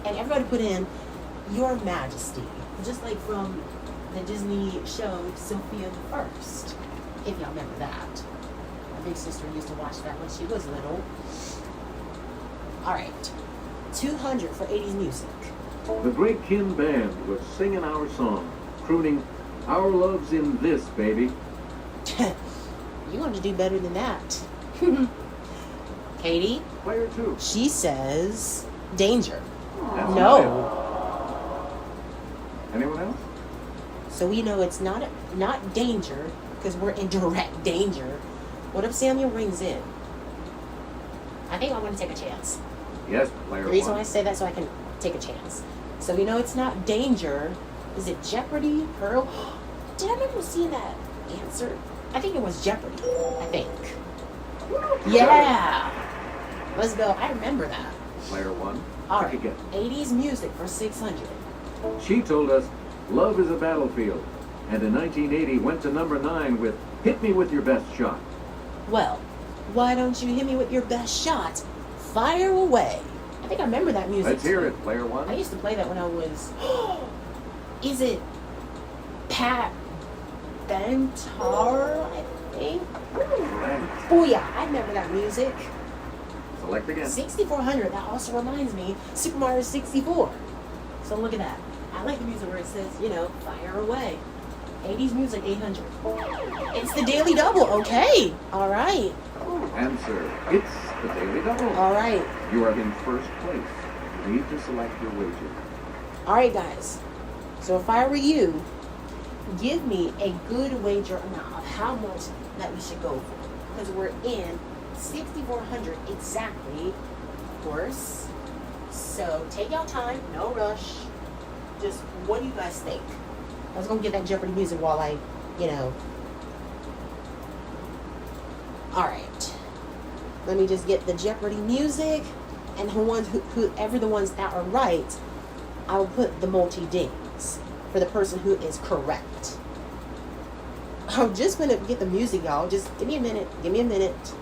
and everybody put in Your Majesty, just like from the Disney show Sophia the First, if y'all remember that. My big sister used to watch that when she was little. All right, 200 for 80s music. The Great Kin Band was singing our song, crooning, "Our love's in this, baby." You want to do better than that. Katie, Player two. she says danger. That's No. it. Anyone else? So we know it's not danger, because we're in direct danger. What if Samuel rings in? I think I'm going to take a chance. Yes, player The reason why I one. say that so I can take a chance. So you know it's not danger. Is it Jeopardy? Pearl? Did I remember seeing that answer? I think it was Jeopardy. I think. Yeah. Let's go. I remember that. Player one. All Pick right. again. 80s music for 600. She told us, "Love is a battlefield," and in 1980 went to number 9 with "Hit Me With Your Best Shot." Well, why don't you hit me with your best shot? Fire away. I think I remember that music. Let's hear too. it, player one. I used to play that when I was. Is it Pat Benatar? I think. Oh yeah, I remember that music. Select again. 6400. That also reminds me, Super Mario 64. So look at that. I like the music where it says, you know, fire away. 80s music 800. It's the Daily Double. Okay. All right. Answer. It's the Daily Double. All right. You are in first place. You need to select your wager. All right, guys. So if I were you, give me a good wager amount of how much that we should go for. Because we're in 6,400 exactly, of course. So take your time, no rush. Just what do you guys think? I was gonna get that Jeopardy music while I, you know. All right. Let me just get the Jeopardy music, and whoever the ones that are right, I will put the multi-dings for the person who is correct. I'm just gonna get the music, y'all. Just give me a minute. Give me a minute.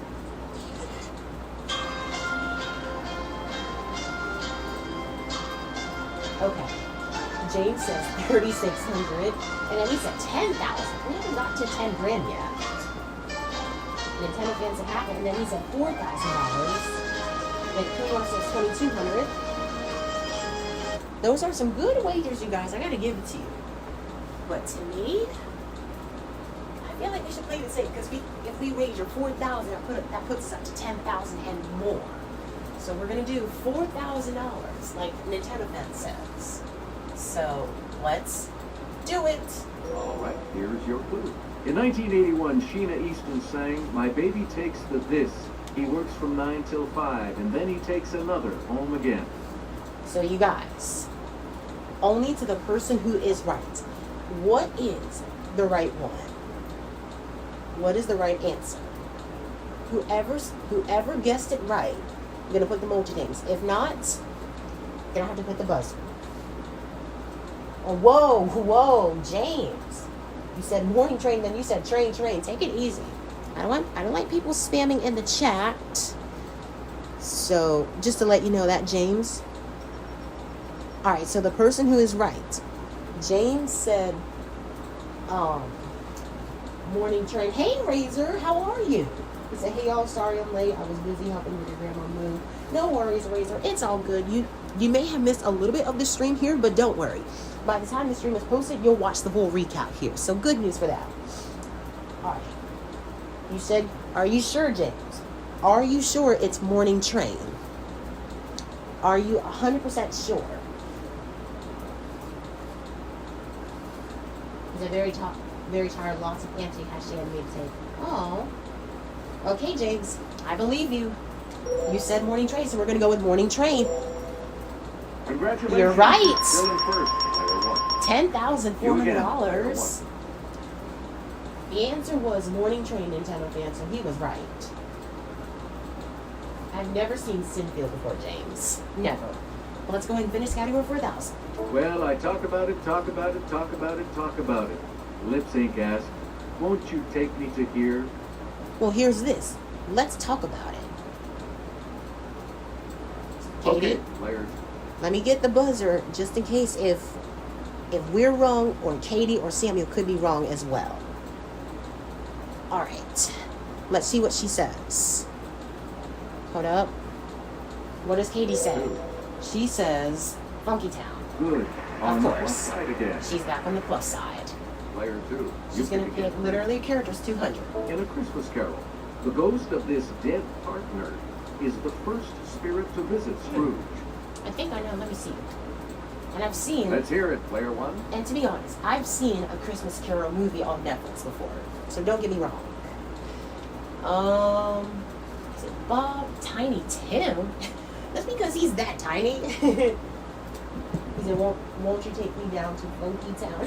Okay. James says 3,600, and then he said 10,000. We haven't got to 10 grand yet. Nintendo fans have happened, and then he said $4,000. Then Kumar says 2,200. Those are some good wagers, you guys. I gotta give it to you. But to me, I feel like we should play the safe because if we wager 4,000, that puts us up to 10,000 and more. So we're gonna do $4,000, like Nintendo fan says. So let's do it. All right, here's your clue. In 1981, Sheena Easton sang, "My baby takes the this. He works from 9 till 5, and then he takes another home again." So you guys, only to the person who is right. What is the right one? What is the right answer? Whoever guessed it right, I'm gonna put the multi-dings. If not, you're gonna have to put the buzzer. Oh, whoa, James. You said morning train, then you said train. Take it easy. I don't like people spamming in the chat. So just to let you know that, James. All right, so the person who is right, James said, morning train. Hey, Razor, how are you? He said, hey, y'all, sorry I'm late. I was busy helping with your grandma move. No worries, Razor. It's all good. You may have missed a little bit of the stream here, but don't worry. By the time the stream is posted, you'll watch the full recap here. So good news for that. All right. You said, are you sure, James? Are you sure it's morning train? Are you 100% sure? He's a very tired, lots of anti-animated tape. Oh. Okay, James. I believe you. You said morning train, so we're going to go with morning train. Congratulations. You're right. Still in first, player one. $10,400. The answer was morning train, Nintendo fan, so he was right. I've never seen Sinfield before, James. Never. Well, let's go ahead and finish category 4,000. Well, I talk about it. Lip sync asked, "Won't you take me to here?" Well, here's this. Let's talk about it. Katie, Okay, player. let me get the buzzer just in case if we're wrong or Katie or Samuel could be wrong as well. All right. Let's see what she says. Hold up. What does Katie say? She says Funky Town. Good. Of On the course. plus side again. She's back on the plus side. Player two. She's You going to pick pick again. literally a character's 200. In A Christmas Carol, the ghost of this dead partner is the first spirit to visit Scrooge. I think I know. Let me see. And I've seen, Let's hear it, player one. and to be honest, I've seen a Christmas Carol movie on Netflix before. So don't get me wrong. Is it Bob Tiny Tim? That's because he's that tiny. He said, won't you take me down to Funky Town?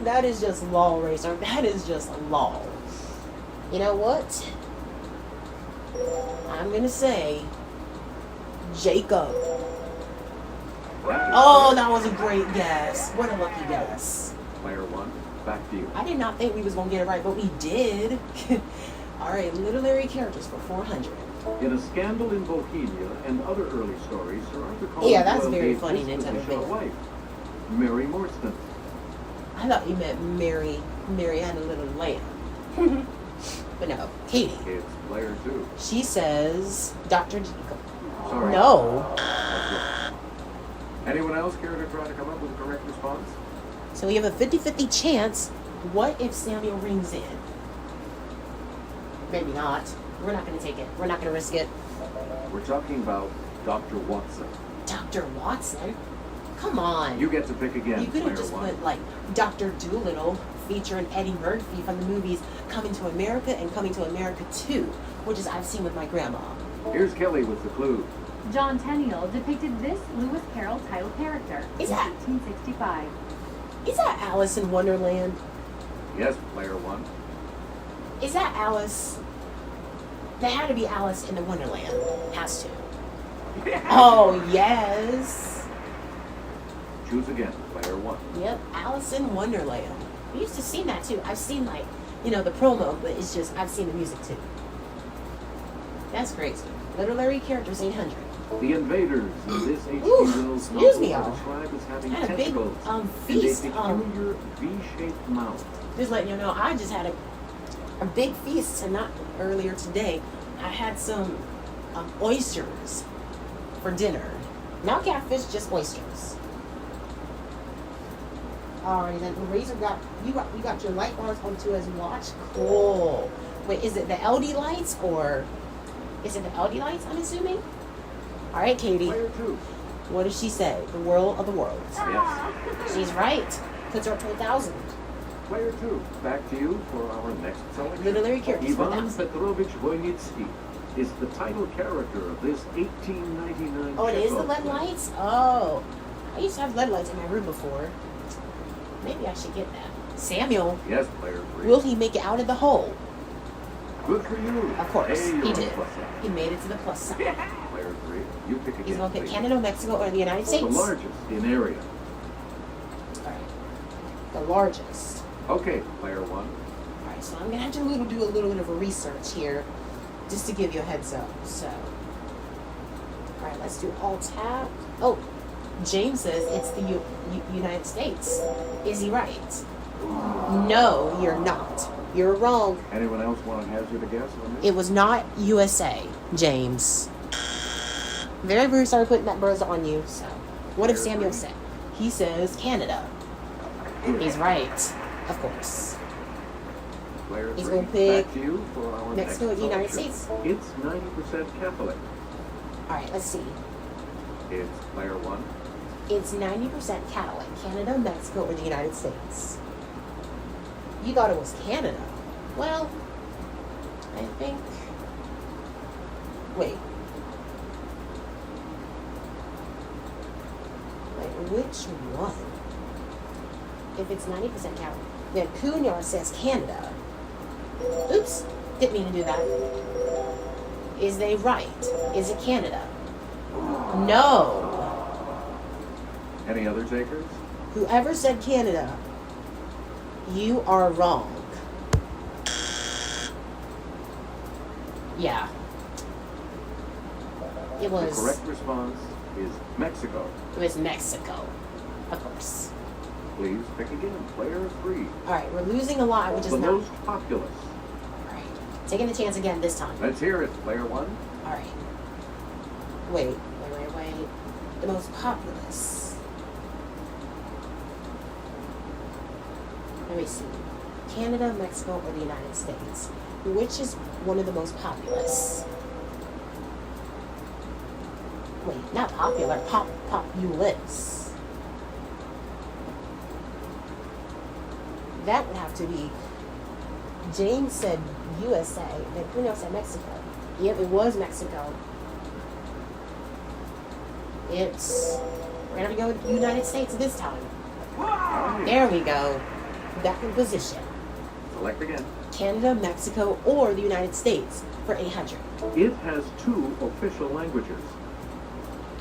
That is just lol, Racer. That is just lol. You know what? I'm gonna say Jacob. Oh, that was a great guess. What a lucky guess. Player one, back to you. I did not think we was gonna get it right, but we did. All right, literary characters for 400. In A Scandal in Bohemia and other early stories, Sir Arthur Conan Yeah, that's Doyle very gave funny, this Nintendo position a Big. wife, Mary Morstan. I thought you meant Mary had a little lamb. But no, Katie. It's player two. She says Dr. Jacob. Sorry. No. That's wrong. Anyone else care to try to come up with a correct response? So we have a 50-50 chance. What if Samuel rings in? Maybe not. We're not going to take it. We're not going to risk it. We're talking about Dr. Watson. Dr. Watson? Come on. You get to pick again, You could player have just one. put like Dr. Doolittle featuring Eddie Murphy from the movies Coming to America and Coming to America 2, which is I've seen with my grandma. Here's Kelly with the clue. John Tenniel depicted this Lewis Carroll title character Is in that- 1865. Is that Alice in Wonderland? Yes, player one. Is that Alice? That had to be Alice in the Wonderland. Has to. Oh, yes. Choose again, player one. Yep, Alice in Wonderland. We used to see that too. I've seen like, the promo, but it's just, I've seen the music too. That's crazy. Literary characters 800. The invaders in this H.G. Ooh, Wells excuse novel me, are y'all. described as having Had a big, tentacles feast, and a peculiar V-shaped mouth. Just letting you know, I just had a big feast tonight, earlier today. I had some oysters for dinner. Not catfish, just oysters. Alright, then Razor you got your light bars onto his watch. Cool. Wait, is it the LD lights or is it the LD lights? I'm assuming. All right, Katie. Player two. What does she say? The world of the worlds. Yes. She's right. Puts her up to 1,000. Player two. Back to you for our next selection. Literary characters for Ivan 1,000. Petrovich Voynitsky is the title character of this 1899 Oh, it is the Chekhov LED play. lights? Oh. I used to have LED lights in my room before. Maybe I should get that. Samuel, Yes, player three. will he make it out of the hole? Good for you. Of course, Hey, you're he on the did. plus side. He made it to the plus side. Player three. You pick again. He's going to pick please. Canada, Mexico, or the United The States? largest in area. All right. The largest. Okay, player one. All right, so I'm going to have to do a little bit of a research here just to give you a heads up. So, all right, let's do all tap. Oh, James says it's the United States. Is he right? No, you're not. You're wrong. Anyone else want to hazard a guess on this? It was not USA, James. Very, very sorry putting that buzz on you. So, what if Samuel said? He says Canada. He's right, of course. Player He's three. gonna pick Back to you for our Mexico next or the United selection. States. It's 90% Catholic. All right, let's see. It's player one. It's 90% Catholic. Canada, Mexico, or the United States. You thought it was Canada. Well, I think. Wait. Which one? If it's 90% Catholic, then Cunard says Canada. Oops, didn't mean to do that. Is they right? Is it Canada? No. Any other takers? Whoever said Canada, you are wrong. Yeah. It The was correct response is Mexico. Mexico, of course. Please pick again. Player three. All right, we're losing a lot, which is The not. most populous. All right, taking a chance again this time. Let's hear it. Player one. All right. Wait. The most populous. Let me see. Canada, Mexico, or the United States? Which is one of the most populous? Wait, not popular. Populous. That would have to be. James said USA, then Bruno said Mexico. Yep, it was Mexico. We're gonna go with the United States this time. Alright. There we go. Back in position. Select again. Canada, Mexico, or the United States for 800. It has 2 official languages.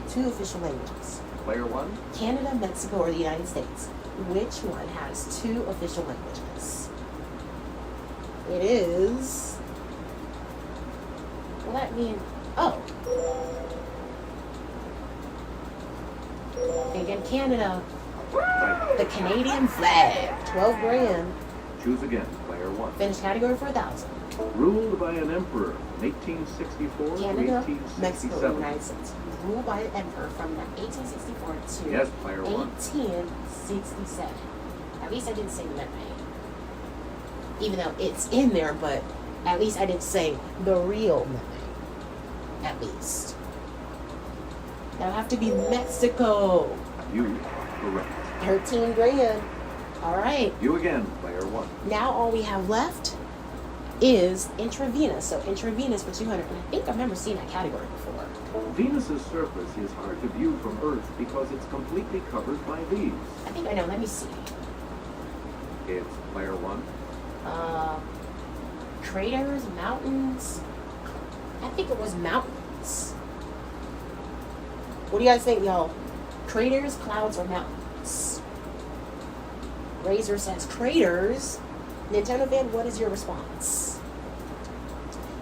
2 official languages. Player 1. Canada, Mexico, or the United States. Which one has 2 official languages? It is. Well, that means. Oh. Again, Canada. Right. The Canadian flag. 12 grand. Choose again. Player 1. Finished category for 1,000. Ruled by an emperor, 1864 to Canada, Mexico, and 1867. the United States. Ruled by an emperor from 1864 to Yes, player 1. 1867. At least I didn't say Meme. Even though it's in there, but at least I didn't say the real Meme. At least. That'll have to be Mexico. You are correct. 13 grand. Alright. You again, player 1. Now all we have left is intravenous. So intravenous for 200. And I think I remember seeing that category before. Venus's surface is hard to view from Earth because it's completely covered by these. I think I know. Let me see. It's player 1. Craters, mountains. I think it was mountains. What do you guys think, y'all? Craters, clouds, or mountains? Razor says craters. Nintendo fan, what is your response?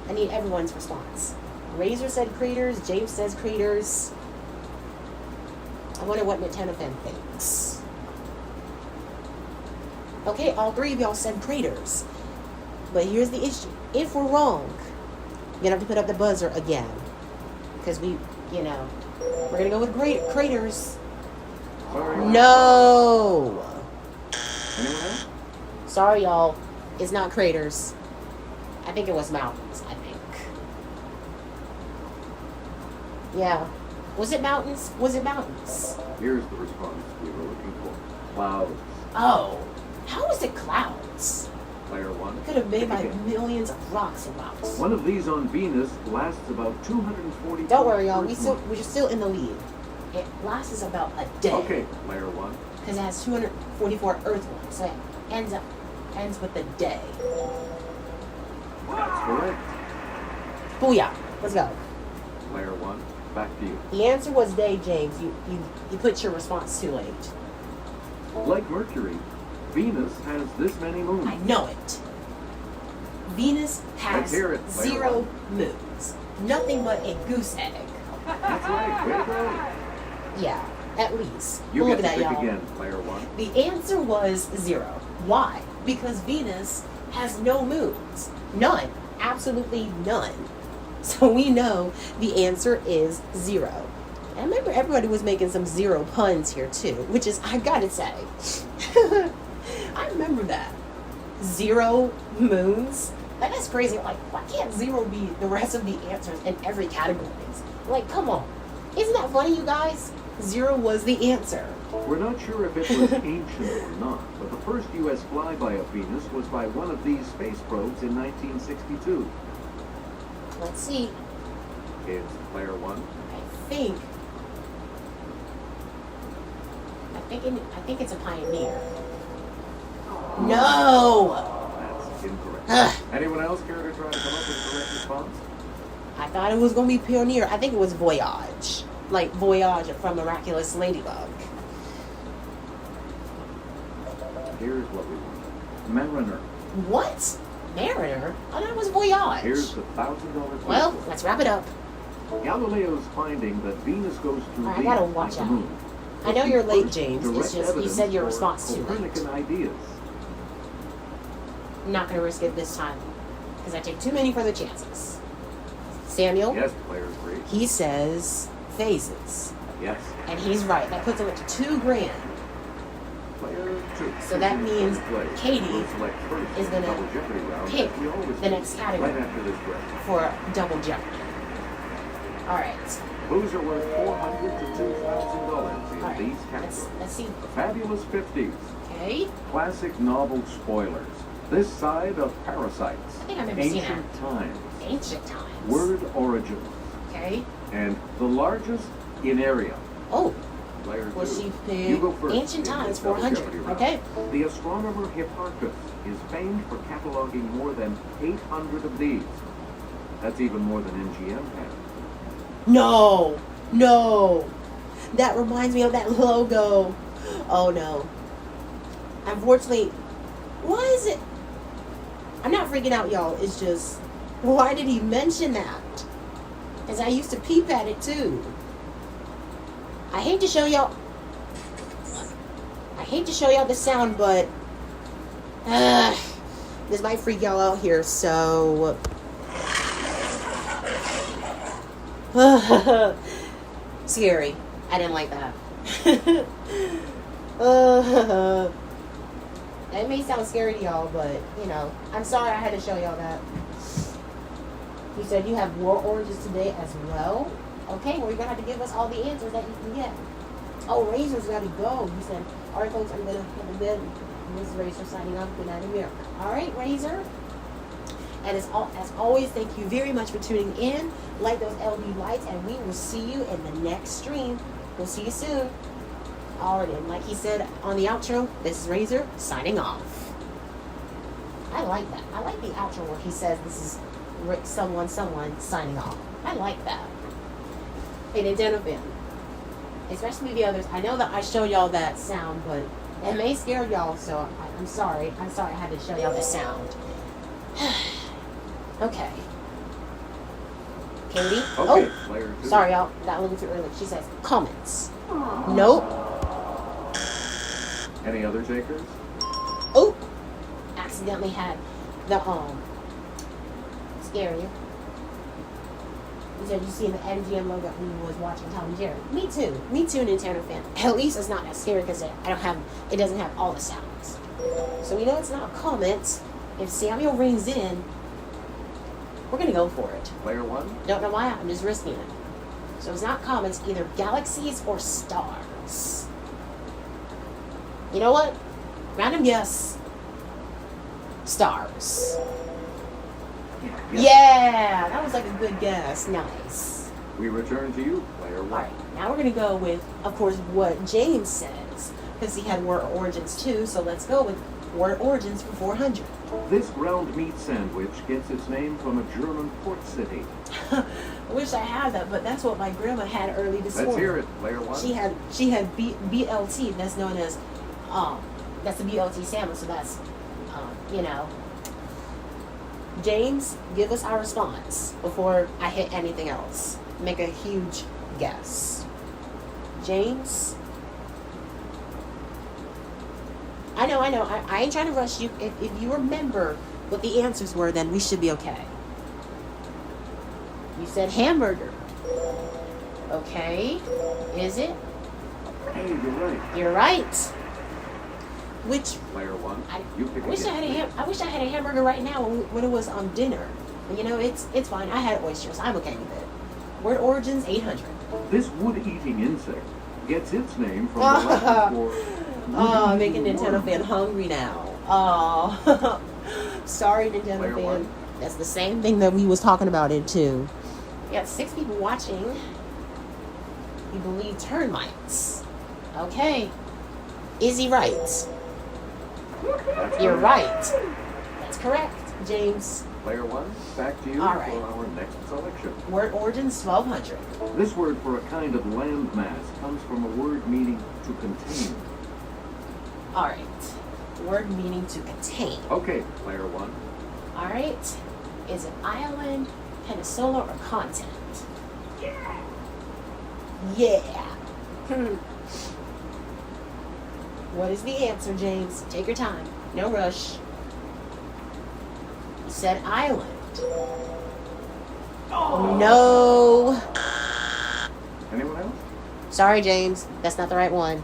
I need everyone's response. Razor said craters. James says craters. I wonder what Nintendo fan thinks. Okay, all 3 of y'all said craters. But here's the issue. If we're wrong, we're gonna have to put up the buzzer again. Because we're gonna go with craters. Sorry. No! Anyone else? Sorry, y'all. It's not craters. I think it was mountains, I think. Yeah. Was it mountains? Was it mountains? Here's the response we were looking for. Clouds. Oh. How is it clouds? Player 1. Could have made by millions of rocks and rocks. One of these on Venus lasts about 240. Don't worry, y'all. Earth months. We're still in the lead. It lasts about a day. Okay, player 1. Because it has 244 Earth ones, so it ends with the day. That's correct. Booyah! Let's go. Player 1. Back to you. The answer was day, James. You put your response too late. Like Mercury, Venus has this many moons. I know it. Venus has Let's hear it. Player 0 1. moons. Nothing but a goose egg. That's right. Way to go. Yeah, at least. You Look get at to that, pick y'all. again, player 1. The answer was 0. Why? Because Venus has no moons. None. Absolutely none. So we know the answer is 0. And I remember everybody was making some 0 puns here too, which is, I gotta say, I remember that. 0 moons? Like, that's crazy. Like, why can't 0 be the rest of the answers in every category? Like, come on. Isn't that funny, you guys? 0 was the answer. We're not sure if it was ancient or not, but the first U.S. flyby of Venus was by one of these space probes in 1962. Let's see. It's player 1. I think it's a Pioneer. No! That's incorrect. Ugh. Anyone else care to try to come up with a correct response? I thought it was going to be Pioneer. I think it was Voyage. Like Voyage from Miraculous Ladybug. Here's what we want. Mariner. What? Mariner? I thought it was Voyage. Here's the $1,000 quiz. Well, let's wrap it up. Galileo's finding that Venus goes through I gotta watch the out. moon. I know was you're the late, first James. It's direct just you evidence said your for response too late. Copernican ideas. I'm not going to risk it this time because I take too many further chances. Samuel, Yes, player 3. he says phases. Yes, And he's right. That puts him at $2 grand. player 2. So that means Katie We'll select first is in the gonna Double Jeopardy round, pick as we always the do, next category. Right after this break. For Double Jeopardy. All right. Booze are worth $400 to $2,000 All in right. these categories. Let's see. The Fabulous 50s. Okay. Classic novel spoilers. This side of Parasites. I think I've never seen Ancient Times. Ancient times. Word origins. Okay. And the largest in area. Oh, Player well, 2. she You go picked first Ancient in Times this double 400. Jeopardy round. Okay. The astronomer Hipparchus is famed for cataloging more than 800 of these. That's even more than MGM had. No, no. That reminds me of that logo. Oh no. Unfortunately, why is it? I'm not freaking out, y'all. It's just, why did he mention that? Because I used to peep at it too. I hate to show y'all the sound, but this might freak y'all out here, so scary. I didn't like that. It may sound scary to y'all, but I'm sorry I had to show y'all that. You said you have war oranges today as well. Okay, well, you're gonna have to give us all the answers that you can get. Oh, Razor's gotta go. You said, all right, folks, I'm gonna have a bed. This is Razor signing off. Good night, America. All right, Razor. And as always, thank you very much for tuning in. Like those LED lights, and we will see you in the next stream. We'll see you soon. All right, and like he said on the outro, this is Razor signing off. I like that. I like the outro where he says this is someone signing off. I like that. Hey, Nintendo fan. Especially the others. I know that I showed y'all that sound, but it may scare y'all, so I'm sorry. I'm sorry I had to show y'all the sound. Okay. Katie? Okay, player 2. Sorry, y'all. Got a little too early. She says, comments. Nope. Any other takers? Oh! Accidentally had the, scary. You said you see the MGM logo when you was watching Tom and Jerry. Me too, Nintendo fan. At least it's not as scary because it doesn't have all the sounds. So we know it's not a comment. If Samuel rings in, we're gonna go for it. Player 1? Don't know why, I'm just risking it. So it's not comets, either galaxies or stars. You know what? Random guess. Stars. Yeah, that was like a good guess. Nice. We return to you, player 1. Alright, now we're going to go with, of course, what James says. Because he had word origins too, so let's go with word origins for 400. This ground meat sandwich gets its name from a German port city. I wish I had that, but that's what my grandma had early this morning. Let's hear it, player 1. She had BLT, that's known as, that's the BLT sandwich, so that's, James, give us our response before I hit anything else. Make a huge guess. James? I know. I ain't trying to rush you. If you remember what the answers were, then we should be okay. You said hamburger. Okay. Is it? Hey, you're right. You're right. Which Player 1, you pick I wish I had a hamburger right now when it was on dinner. But it's fine. I had oysters. I'm okay with it. Word origins 800. This wood-eating insect gets its name from the Latin for... Oh, making Nintendo fan hungry now. Oh, sorry, Nintendo Player fan. 1. That's the same thing that we was talking about it too. We got 6 people watching. You believe termites? Okay. Is he right? You're right. That's correct, James. Player 1, back to you All right. for our next selection. Word origins 1200. This word for a kind of landmass comes from a word meaning to contain. All right. Word meaning to contain. Okay, player 1. All right. Is it island, peninsula, or continent? Yeah. What is the answer, James? Take your time. No rush. You said island. Oh. No. Anyone else? Sorry, James. That's not the right one.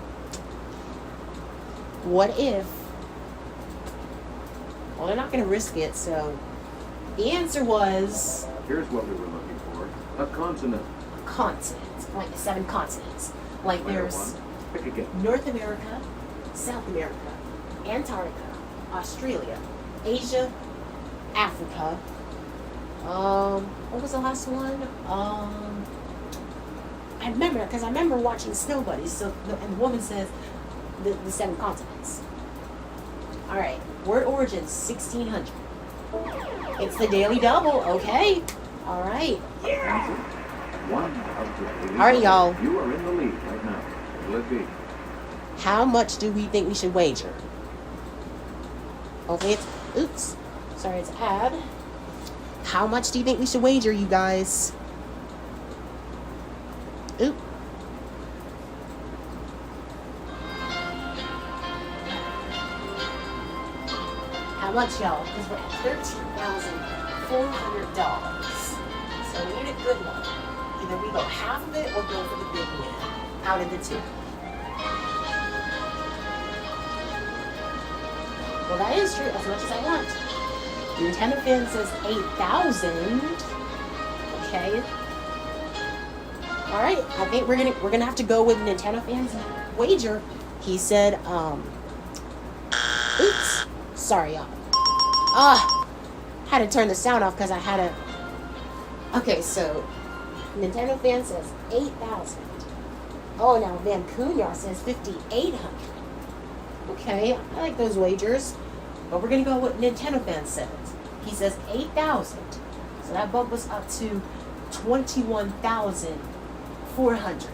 What if... Well, they're not going to risk it, so... The answer was... Here's what we were looking for. A continent. Continent. Like the 7 continents. Like Player there's 1, pick again. North America, South America, Antarctica, Australia, Asia, Africa. What was the last one? I remember, because I remember watching Snow Buddies. So, and the woman says the 7 continents. All right, word origin 1600. It's the Daily Double. Okay. All right. That's it. One of the three. All right, y'all. You are in the lead right now. Will it be? How much do we think we should wager? Okay, it's oops. Sorry, it's ad. How much do you think we should wager, you guys? Oop. How much, y'all? Because we're at $13,400. So we need a good one. Either we go half of it or go for the big win. Out of the two. Well, that is true, as much as I want. Nintendo Fan says 8,000. Okay. All right, I think we're gonna have to go with Nintendo Fan's wager. He said, oops, sorry, y'all. Had to turn the sound off because I had a. Okay, so Nintendo Fan says 8,000. Oh, now Van Cunha says 5,800. Okay, I like those wagers. But we're going to go with Nintendo Fan says. He says 8,000. So that bump us up to 21,400.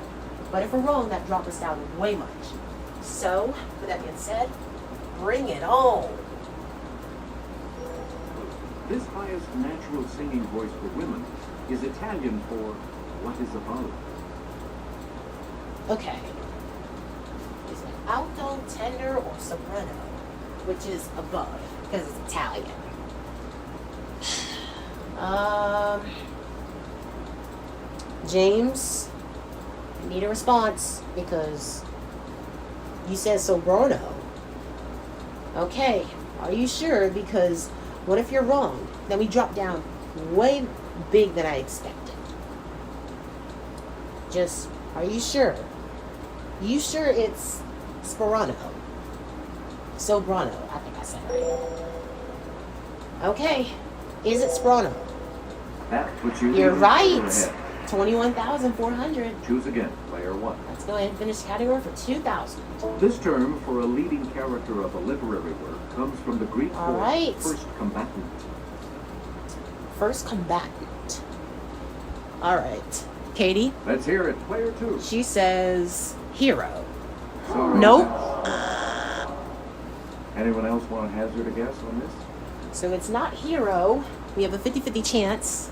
But if we're wrong, that drops us down way much. So, with that being said, bring it on. This highest natural singing voice for women is Italian for what is above. Okay. Is it alto, tenor, or soprano? Which is above, because it's Italian. James, I need a response because you said soprano. Okay, are you sure? Because what if you're wrong? Then we drop down way big than I expected. Just, are you sure? You sure it's Sperano? Soprano, I think I said it right. Okay, is it Sperano? That puts you You're even right. further ahead. 21,400. Choose again, player one. Let's go ahead and finish the category for 2,000. This term for a leading character of a literary work comes from the Greek All for right. first combatant. First combatant. All right, Katie. Let's hear it, player two. She says hero. Sorry. Nope. Anyone else want to hazard a guess on this? So it's not hero. We have a 50-50 chance.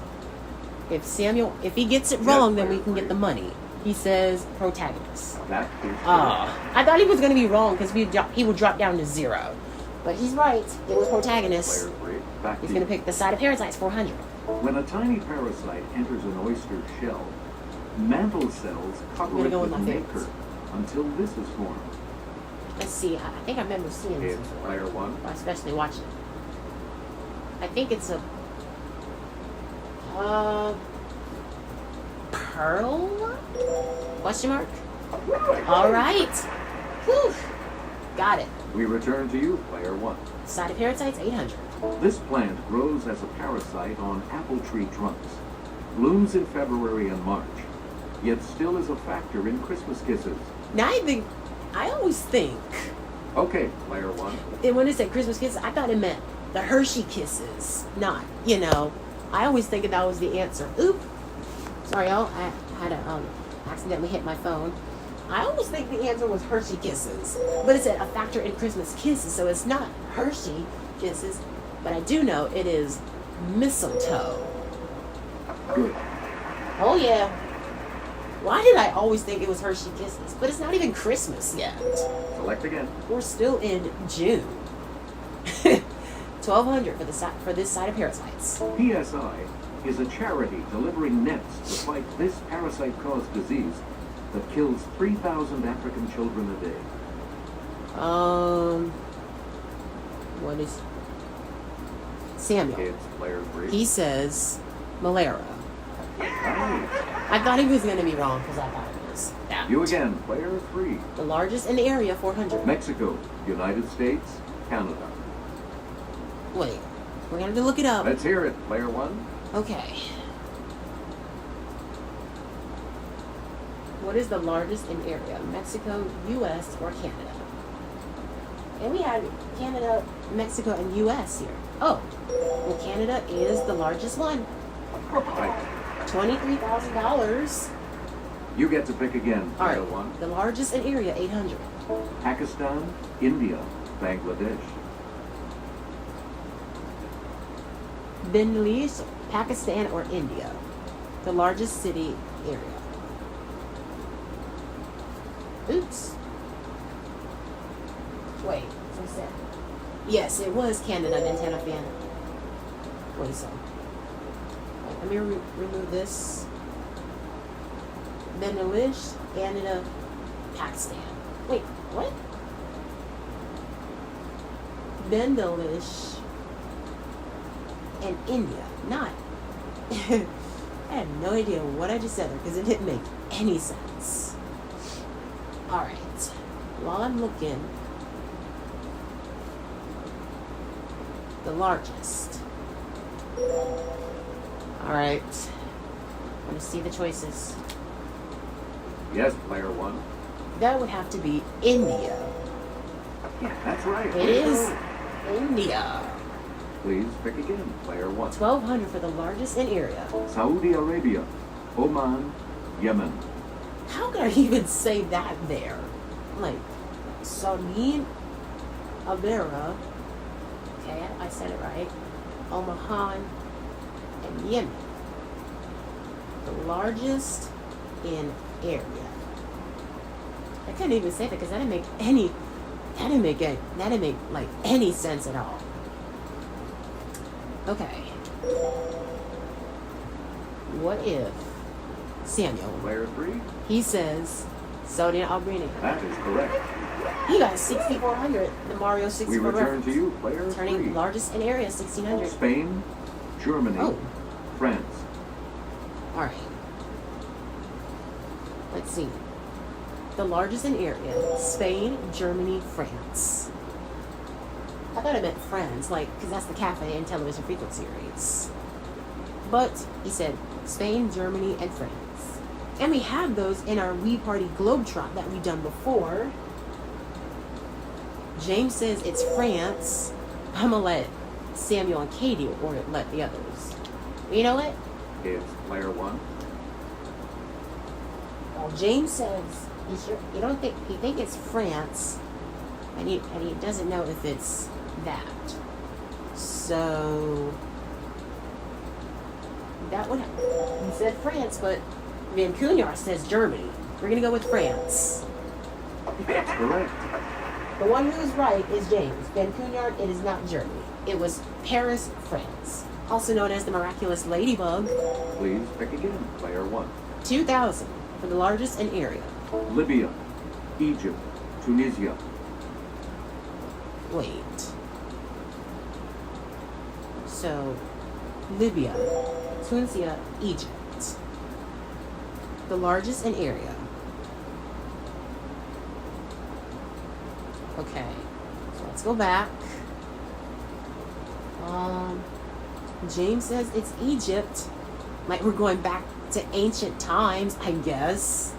If he gets it wrong, then we can get the money. He says protagonist. That is I thought he was going to be wrong because he would drop down to 0. But he's right. It was protagonist. player three. Back He's to going you. to pick the side of parasites 400. When a tiny parasite enters an oyster shell, mantle cells cover gonna it go with with my nacre favorites. until this is formed. Let's see. I think I remember seeing this It's before. player one. Or especially watching it. I think it's a pearl? Question mark? All right. Whew. Got it. We return to you, player one. Side of parasites 800. This plant grows as a parasite on apple tree trunks, blooms in February and March, yet still is a factor in Christmas kisses. Now I always think, Okay, player one. and when it said Christmas kisses, I thought it meant the Hershey kisses. Not, I always think that was the answer. Oop. Sorry, y'all. I had to accidentally hit my phone. I always think the answer was Hershey kisses. But it said a factor in Christmas kisses, so it's not Hershey kisses. But I do know it is mistletoe. Good. Oh, yeah. Why did I always think it was Hershey kisses? But it's not even Christmas yet. Select again. We're still in June. 1,200 for this side of parasites. PSI is a charity delivering nets to fight this parasite-caused disease that kills 3,000 African children a day. What is Samuel? It's player three. He says malaria. Nice. I thought he was going to be wrong because I thought it was that. You again, player three. The largest in the area, 400. Mexico, United States, Canada. Wait, we're going to look it up. Let's hear it, player one. Okay. What is the largest in area? Mexico, U.S., or Canada? And we had Canada, Mexico, and U.S. here. Oh, well, Canada is the largest one. Right. $23,000. You get to pick again, All player right. one. The largest in area, 800. Pakistan, India, Bangladesh. Benghazi, Pakistan, or India? The largest city area. Oops. Wait, what's that? Yes, it was Canada, Nintendo fan. Wait, so. Wait, let me remove this. Bangladesh, Canada, Pakistan. Wait, what? Bangladesh and India, not. I had no idea what I just said there because it didn't make any sense. Alright, while I'm looking, the largest. Alright, I want to see the choices. Yes, player one. That would have to be India. Yeah, that's right. It is India. Please pick again, player one. 1,200 for the largest in area. Saudi Arabia, Oman, Yemen. How could I even say that there? Like, Saudi Arabia. Okay, I said it right. Oman and Yemen. The largest in area. I couldn't even say that because that didn't make like any sense at all. Okay. What if Samuel, Player three. he says Saudi Arabia? That is correct. He got 6,400. The Mario 64 We return reference. to you, player Turning three. largest in area, 1,600. Spain, Germany, Oh. France. All right. Let's see. The largest in area: Spain, Germany, France. I thought it meant friends, like, because that's the cafe and television frequent series. But he said Spain, Germany, and France. And we have those in our Wii Party Globetrot that we've done before. James says it's France. I'm going to let Samuel and Katie or let the others. You know what? It's player one. Well, James says he think it's France, and he doesn't know if it's that. So that would he said France, but Van Cunha says Germany. We're gonna go with France. That's correct. The one who is right is James. Van Cunha, it is not Germany. It was Paris, France, also known as the Miraculous Ladybug. Please pick again, player one. 2,000 for the largest in area. Libya, Egypt, Tunisia. Wait. So, Libya, Tunisia, Egypt. The largest in area. Okay. So let's go back. James says it's Egypt. Like we're going back to ancient times, I guess.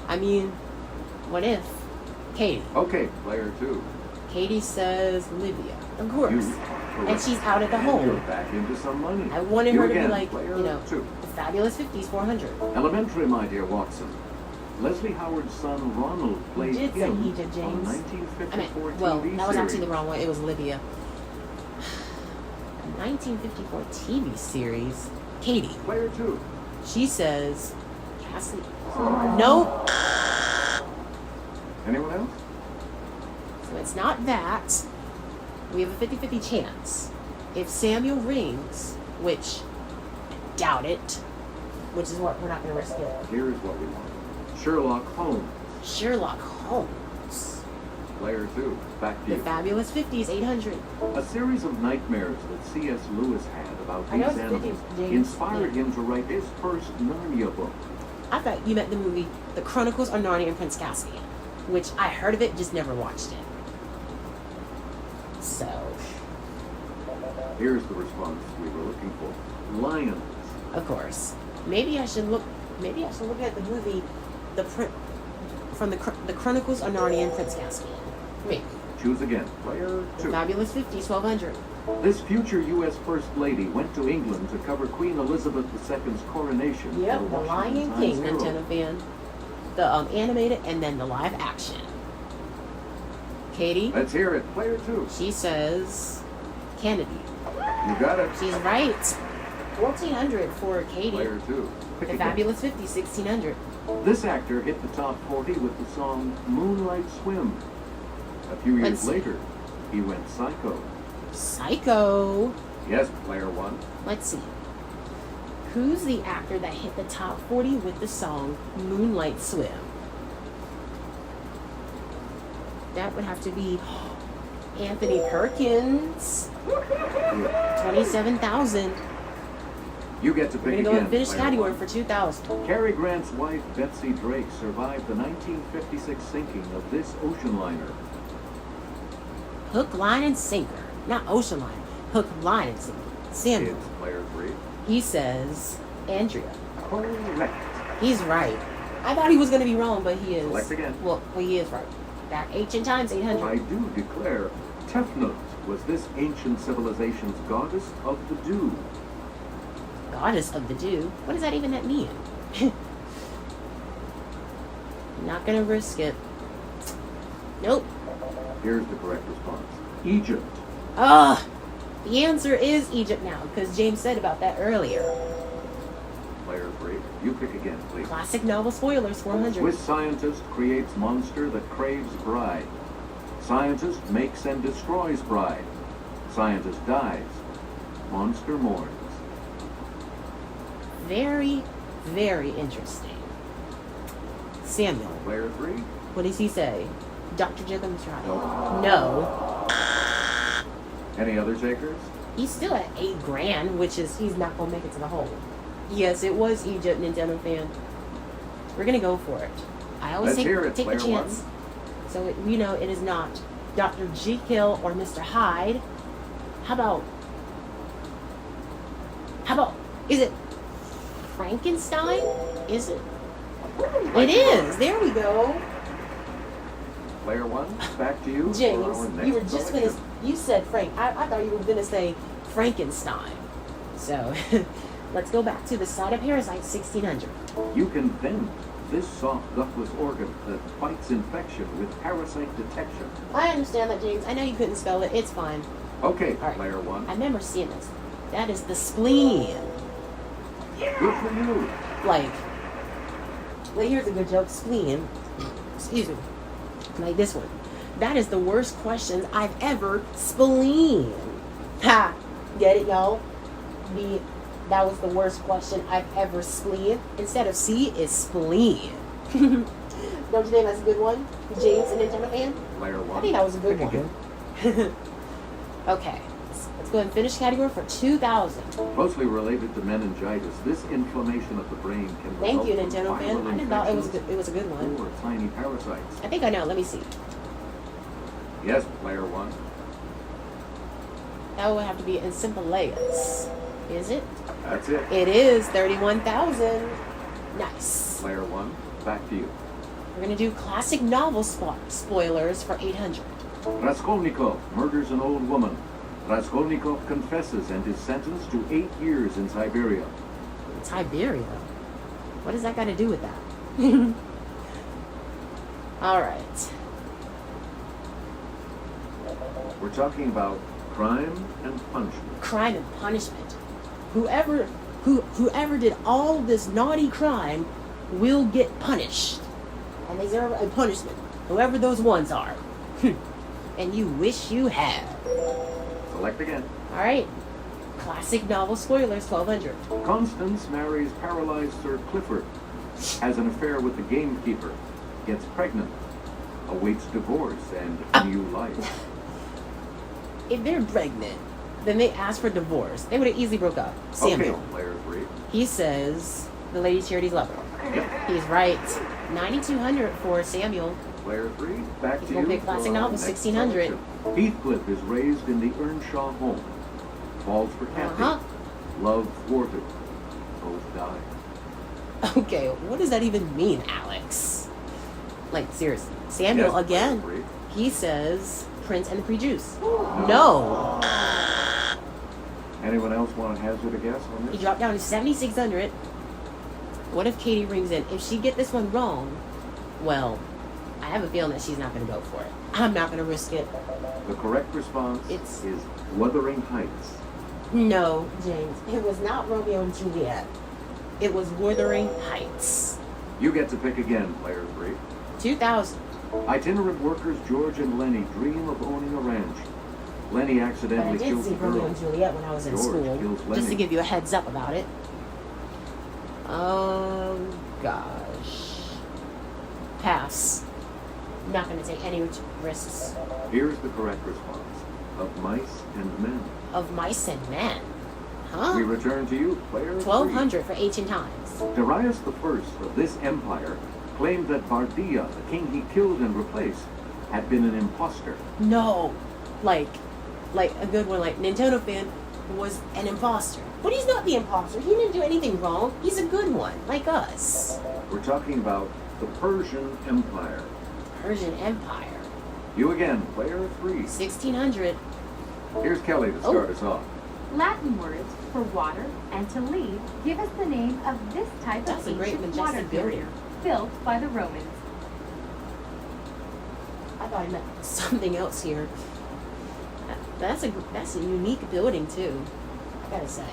I mean, what if? Katie. Okay, player two. Katie says Libya. Of course. You And correct. she's out at the And you're home. back into some money. I wanted You her to be again, like, player you know, two. the Fabulous 50s, 400. Elementary, my dear Watson. Leslie Howard's son Ronald played did say him Egypt, on James. 1954 well, TV that was actually series. the wrong one. It was Libya. A 1954 TV series. Katie. Player two. She says, Cassie. Nope. Anyone else? So it's not that. We have a 50-50 chance. If Samuel rings, which I doubt it, which is what we're not going to risk it. Here's what we want. Sherlock Holmes. Sherlock Holmes. Player two. Back to The you. Fabulous 50s, 800. A series of nightmares that C.S. Lewis had about I know these it's 50s, animals James. inspired Yeah. him to write his first Narnia book. I thought you meant the movie The Chronicles of Narnia and Prince Caspian, which I heard of it, just never watched it. So, Here's the response we were looking for. Lions. of course, maybe I should look Maybe I should look at the movie, the Chronicles of Narnia and Prince Caspian. Maybe. Choose again. Player The 2. Fabulous 50s, 1200. This future U.S. First Lady went to England to cover Queen Elizabeth II's coronation. Yep, for The Washington Lion Times King, Herald. Nintendo fan. The animated and then the live action. Katie, Let's hear it. Player 2. she says Kennedy. You got it. She's right. 1400 for Katie. Player 2. Pick The again. Fabulous 50s, 1600. This actor hit the top 40 with the song Moonlight Swim. A few years Let's see. later, he went psycho. Psycho. Yes, player 1. Let's see. Who's the actor that hit the top 40 with the song Moonlight Swim? That would have to be Anthony Perkins. 27,000. You get to We're pick gonna go again. and finish player category 1. for 2,000. Cary Grant's wife, Betsy Drake, survived the 1956 sinking of this ocean liner. Hook, line, and sinker. Not ocean line. Hook, line, and sinker. Samuel. It's player 3. He says Andrea. Correct. He's right. I thought he was gonna be wrong, but he is. Select again. Well, he is right. Back ancient times, 800. I do declare, Tefnut was this ancient civilization's goddess of the dew. Goddess of the dew. What does that even mean? Not gonna risk it. Nope. Here's the correct response. Egypt. Ah, the answer is Egypt now, because James said about that earlier. Player 3. You pick again, please. Classic novel spoilers, 400. Swiss scientist creates monster that craves bride. Scientist makes and destroys bride. Scientist dies. Monster mourns. Very, very interesting. Samuel, Player 3. what does he say? Dr. Jekyll and Mr. Hyde. No. No. Any other takers? He's still at $8,000, which is he's not gonna make it to the hole. Yes, it was Egypt, Nintendo fan. We're gonna go for it. I always Let's hear it, take a player chance. So you know it is not Dr. Jekyll or Mr. Hyde. How about? Is it Frankenstein? Is it? It is. There we go. Player 1, back to you. for our James, next you were just selection. gonna. You said Frank. I thought you were gonna say Frankenstein. So let's go back to the side of parasite, 1600. You can vent this soft ductless organ that fights infection with parasite detection. I understand that, James. I know you couldn't spell it. It's fine. Okay, All right. player 1. I remember seeing this. That is the spleen. Good for you. Like, well, here's a good joke. Spleen. Excuse me. Like this one. That is the worst questions I've ever spleen. Ha! Get it, y'all? That was the worst question I've ever spleen. Instead of C is spleen. Don't you think that's a good one? James, an Nintendo fan? Player 1. I think that was a good Pick one. again. Okay. Let's go ahead and finish category for 2,000. Closely related to meningitis, this inflammation of the brain can Thank you, result from Nintendo fan. viral I didn't thought it was infections good. It was a good one. or tiny parasites. I think I know. Let me see. Yes, player 1. That would have to be Encephalitis. Is it? That's it. It is 31,000. Nice. Player 1, back to you. We're gonna do classic novel spoilers for 800. Raskolnikov murders an old woman. Raskolnikov confesses and is sentenced to 8 years in Siberia. Siberia. What does that got to do with that? All right. We're talking about crime and punishment. Crime and punishment. Whoever did all this naughty crime will get punished, and they deserve a punishment. Whoever those ones are, and you wish you had. Select again. All right. Classic novel spoilers, 1200. Constance marries paralyzed Sir Clifford, has an affair with the gamekeeper, gets pregnant, awaits divorce and new life. If they're pregnant, then they ask for divorce. They would have easily broke up. Samuel. Okay, player 3. He says the Lady Charity's lover. Yep. He's right. 9,200 for Samuel. Player 3, back He's to gonna you. pick classic for our novel, next 1600. selection. Heathcliff is raised in the Earnshaw home. Falls for Kathy. Uh-huh. Love thwarted. Both die. Okay, what does that even mean, Alex? Like, seriously. Samuel, Yes, again, Bree. he says Prince and the Pre-Juice. No. Anyone else want to hazard a guess on He this? dropped down to 7,600. What if Katie rings in? If she get this one wrong, well, I have a feeling that she's not going to go for it. I'm not going to risk it. The correct response It's- is Wuthering Heights. No, James. It was not Romeo and Juliet. It was Wuthering Heights. You get to pick again, player 3. 2000. Itinerant workers George and Lenny dream of owning a ranch. Lenny But I accidentally did kills see the Romeo girl. and Juliet when I was in George school. kills Just to Lenny. give you a heads up about it. Oh, gosh. Pass. Not going to take any risks. Here's the correct response. Of Mice and Men. Of Mice and Men. Huh? We return to you, player 3. 1,200 for ancient times. Darius I of this empire claimed that Bardia, the king he killed and replaced, had been an imposter. No. Like a good one, like Nintendo fan was an imposter. But he's not the imposter. He didn't do anything wrong. He's a good one, like us. We're talking about the Persian Empire. Persian Empire. You again, player 3. 1,600. Here's Kelly to start us off. Latin words for water and to lead give us the name of this type That's of a great, ancient majestic water carrier built by the Romans. I thought I meant something else here. That's a unique building too. I gotta say.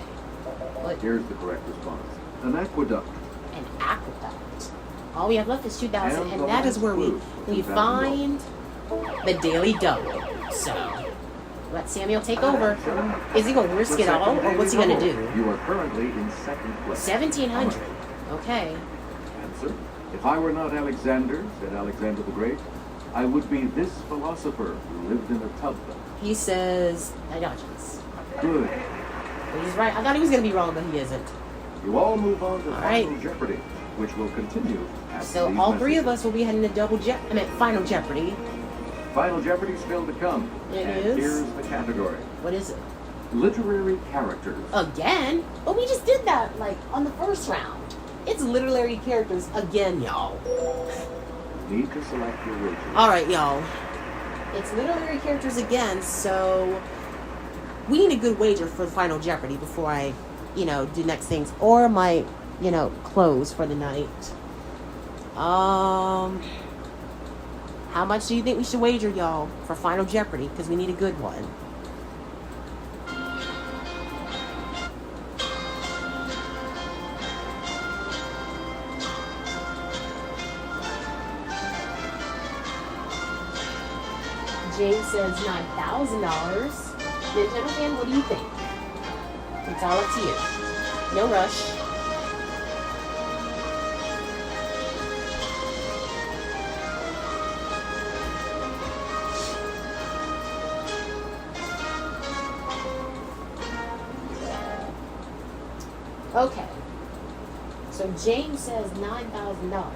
But Here's the correct response. An aqueduct. an aqueduct. All we have left is 2,000, And and the that is last where clue, we $2,000. find the Daily Double. So let Samuel take over. Is he gonna risk The it all, second or what's he Daily gonna Double. do? You are currently in second place. 1,700. Okay. Answer. If I were not Alexander, said Alexander the Great, I would be this philosopher who lived in a tub. He says Diogenes. Good. But he's right. I thought he was gonna be wrong, but he isn't. You all move on to All Final right. Jeopardy, which will continue after So these all three of messages. us will be heading to Final Jeopardy. Final Jeopardy still to come. It and is? here's the category. What is it? Literary characters. Again? But we just did that, like, on the first round. It's literary characters again, y'all. Need to select your wager. Alright, y'all. It's literary characters again, so we need a good wager for Final Jeopardy before I, do next things. Or my, close for the night. How much do you think we should wager, y'all, for Final Jeopardy? Because we need a good one. James says $9,000. Nintendo fan, what do you think? It's all up to you. No rush. Okay. So James says $9,000.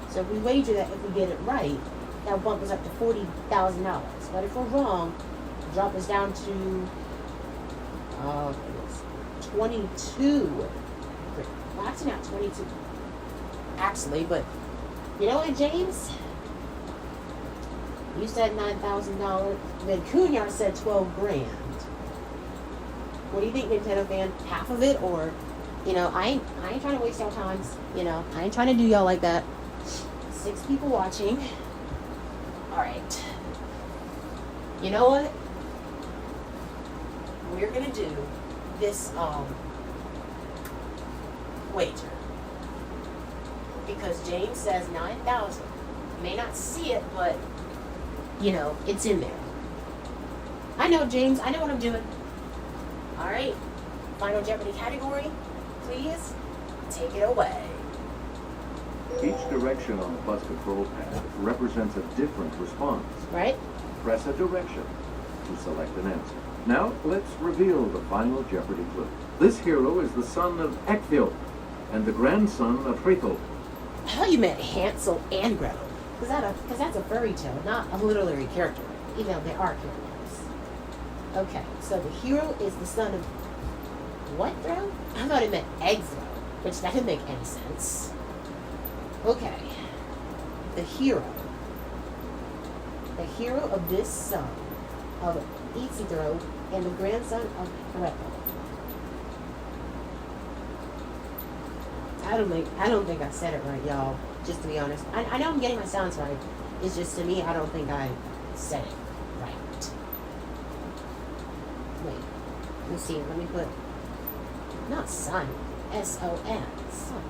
So if we wager that if we get it right, that will bump us up to $40,000. But if we're wrong, drop us down to 22. Well, actually not 22. Actually, but you know what, James? You said $9,000. Then Cunha said 12 grand. What do you think, Nintendo fan? Half of it, or I ain't trying to waste y'all times. I ain't trying to do y'all like that. 6 people watching. Alright. You know what? We're gonna do this wager. Because James says 9,000. May not see it, but it's in there. I know, James, I know what I'm doing. Alright. Final Jeopardy category, please take it away. Each direction on the bus control pad represents a different response. Right? Press a direction to select an answer. Now, let's reveal the Final Jeopardy clue. This hero is the son of Ecgtheow and the grandson of Hrethel. I thought you meant Hansel and Gretel. Because that's a fairy tale, not a literary character. Even though they are characters. Okay, so the hero is the son of what throne? I thought it meant Ecgtheow. which that didn't make any sense. Okay. The hero of this song of Isidro and the grandson of Greco. I don't think I said it right, y'all. Just to be honest, I know I'm getting my sounds right. It's just, to me, I don't think I said it right. Wait, let me see. Let me put, not son, S-O-N, son.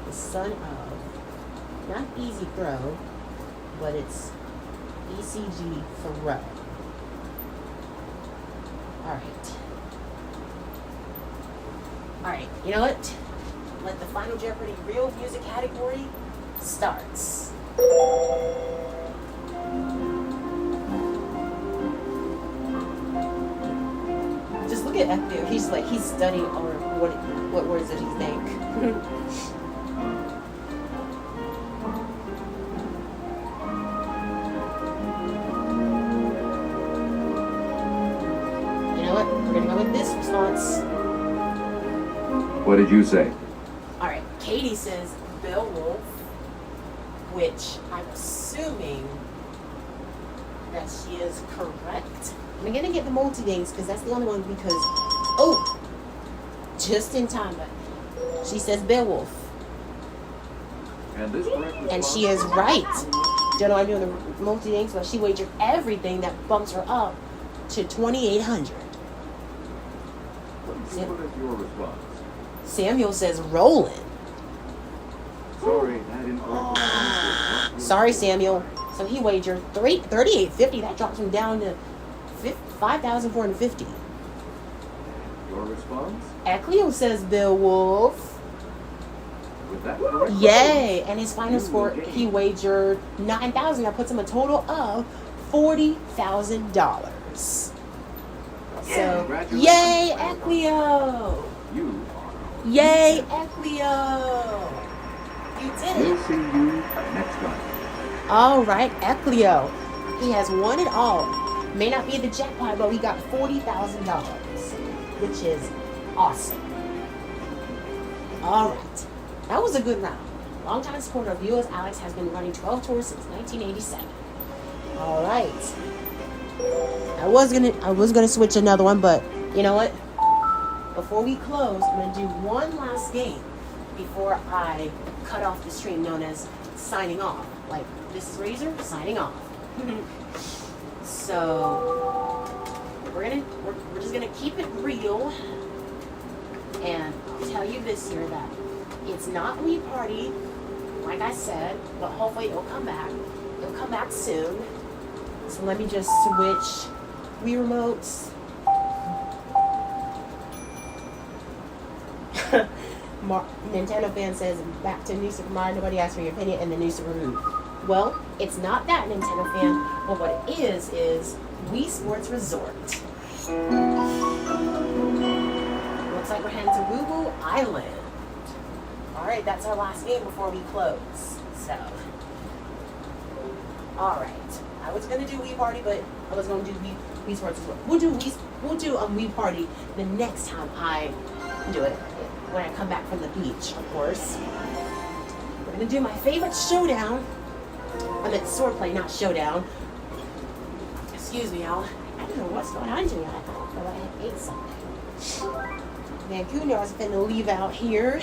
The son of, not Easy Throw, but it's ECG Thoreau. Alright, you know what? Let the Final Jeopardy real music category starts. Just look at Echo. He's studying or what words did he think? You know what? We're gonna go with this response. What did you say? Alright, Katie says Beowulf, which I'm assuming that she is correct. I'm gonna get the multi-dings because that's the only one because, oh, just in time, but she says Beowulf. And this correct response? And she is right. Don't know I'm doing the multi-dings, but she wagered everything that bumps her up to 2,800. What did you put as your response? Samuel says Roland. Sorry, that incorrect response was Sorry, Samuel. So he wagered 38.50. That drops him down to 5,450. Your response? Ecleo says Beowulf. With that correct? Yay! And his final score, he wagered 9,000. That puts him a total of $40,000. So, Congratulations, yay, Brandon. Ecleo! You Yay, Ecleo! You did We'll it. see you next time. All right, Ecleo. He has won it all. May not be the jackpot, but we got $40,000, which is awesome. All right. That was a good round. Longtime supporter of U.S. Alex has been running 12 tours since 1987. All right. I was gonna switch another one, but you know what? Before we close, I'm gonna do one last game before I cut off the stream, known as signing off. Like, this is Razor signing off. So we're just gonna keep it real, and I'll tell you this here that it's not Wii Party, like I said, but hopefully it'll come back. It'll come back soon. So let me just switch Wii remotes. Nintendo fan says back to New Super Mario. Nobody asked for your opinion and the new Super Mario. Well, it's not that, Nintendo fan, but what it is Wii Sports Resort. Looks like we're heading to Woo Woo Island. Alright, that's our last game before we close. So, alright. I was gonna do Wii Party, but I was gonna do Wii Sports Resort. We'll do Wii Party the next time I do it. When I come back from the beach, of course. We're gonna do my favorite showdown. I meant swordplay, not showdown. Excuse me, y'all. I don't know what's going on today. I thought I ate something. Van Cunar's finna leave out here.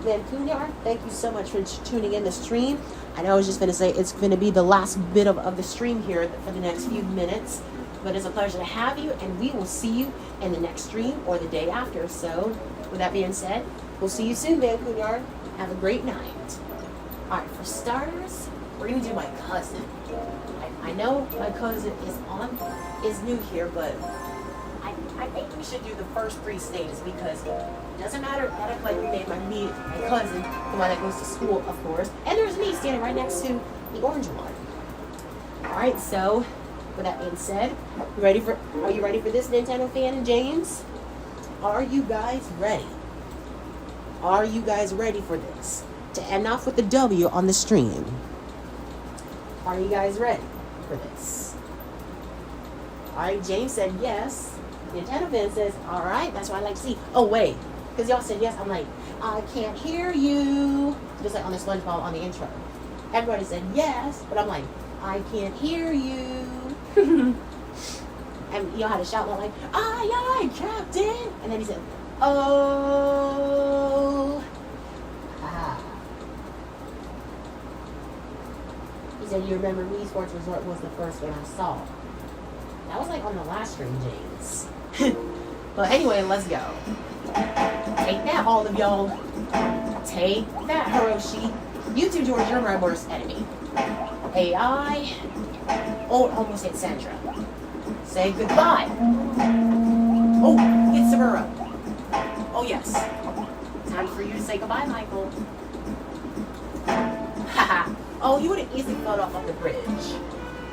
Van Cunar, thank you so much for tuning in the stream. I know I was just gonna say it's gonna be the last bit of the stream here for the next few minutes. But it's a pleasure to have you, and we will see you in the next stream or the day after. So, with that being said, we'll see you soon, Van Cunard. Have a great night. All right, for starters, we're gonna do my cousin. I know my cousin is new here, but I think we should do the first 3 stages because it doesn't matter that I play with my cousin, the one that goes to school, of course, and there's me standing right next to the orange one. All right, so. With that being said, are you ready for this, Nintendo fan and James? Are you guys ready? Are you guys ready for this? To end off with the W on the stream. Are you guys ready for this? Alright, James said yes. Nintendo fan says, alright, that's what I like to see. Oh wait, Because y'all said yes. I'm like, I can't hear you. Just like on the SpongeBob on the intro. Everybody said yes, but I'm like, I can't hear you. And y'all had to shout like, aye, aye, Captain. And then he said, oh. Ah. He said, you remember Wii Sports Resort was the first game I saw. That was like on the last stream, James. But anyway, let's go. Take that, all of y'all. Take that, Hiroshi. YouTube George, you're my worst enemy. AI. Oh, almost hit Sandra. Say goodbye. Oh, hit Saburo. Oh, yes. Time for you to say goodbye, Michael. Haha. Oh, you would have easily fell off the bridge.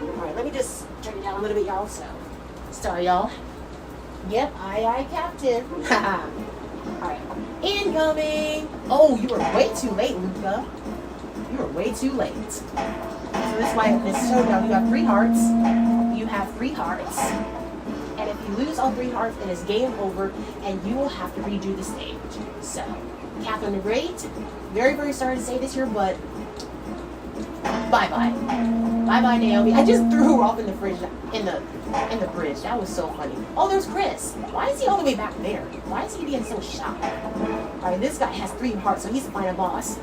Alright, let me just turn it down a little bit, y'all. Sorry, y'all. Yep, aye, Captain. Haha. Alright. Incoming! Oh, you were way too late, Luca. You were way too late. So this is why in this showdown you have 3 hearts. You have 3 hearts. And if you lose all 3 hearts, it is game over, and you will have to redo the stage. So, Catherine the Great, very, very sorry to say this here, but bye-bye. Bye-bye, Naomi. I just threw her off in the fridge, in the bridge. That was so funny. Oh, there's Chris. Why is he all the way back there? Why is he being so shy? Alright, this guy has 3 hearts, so he's the final boss.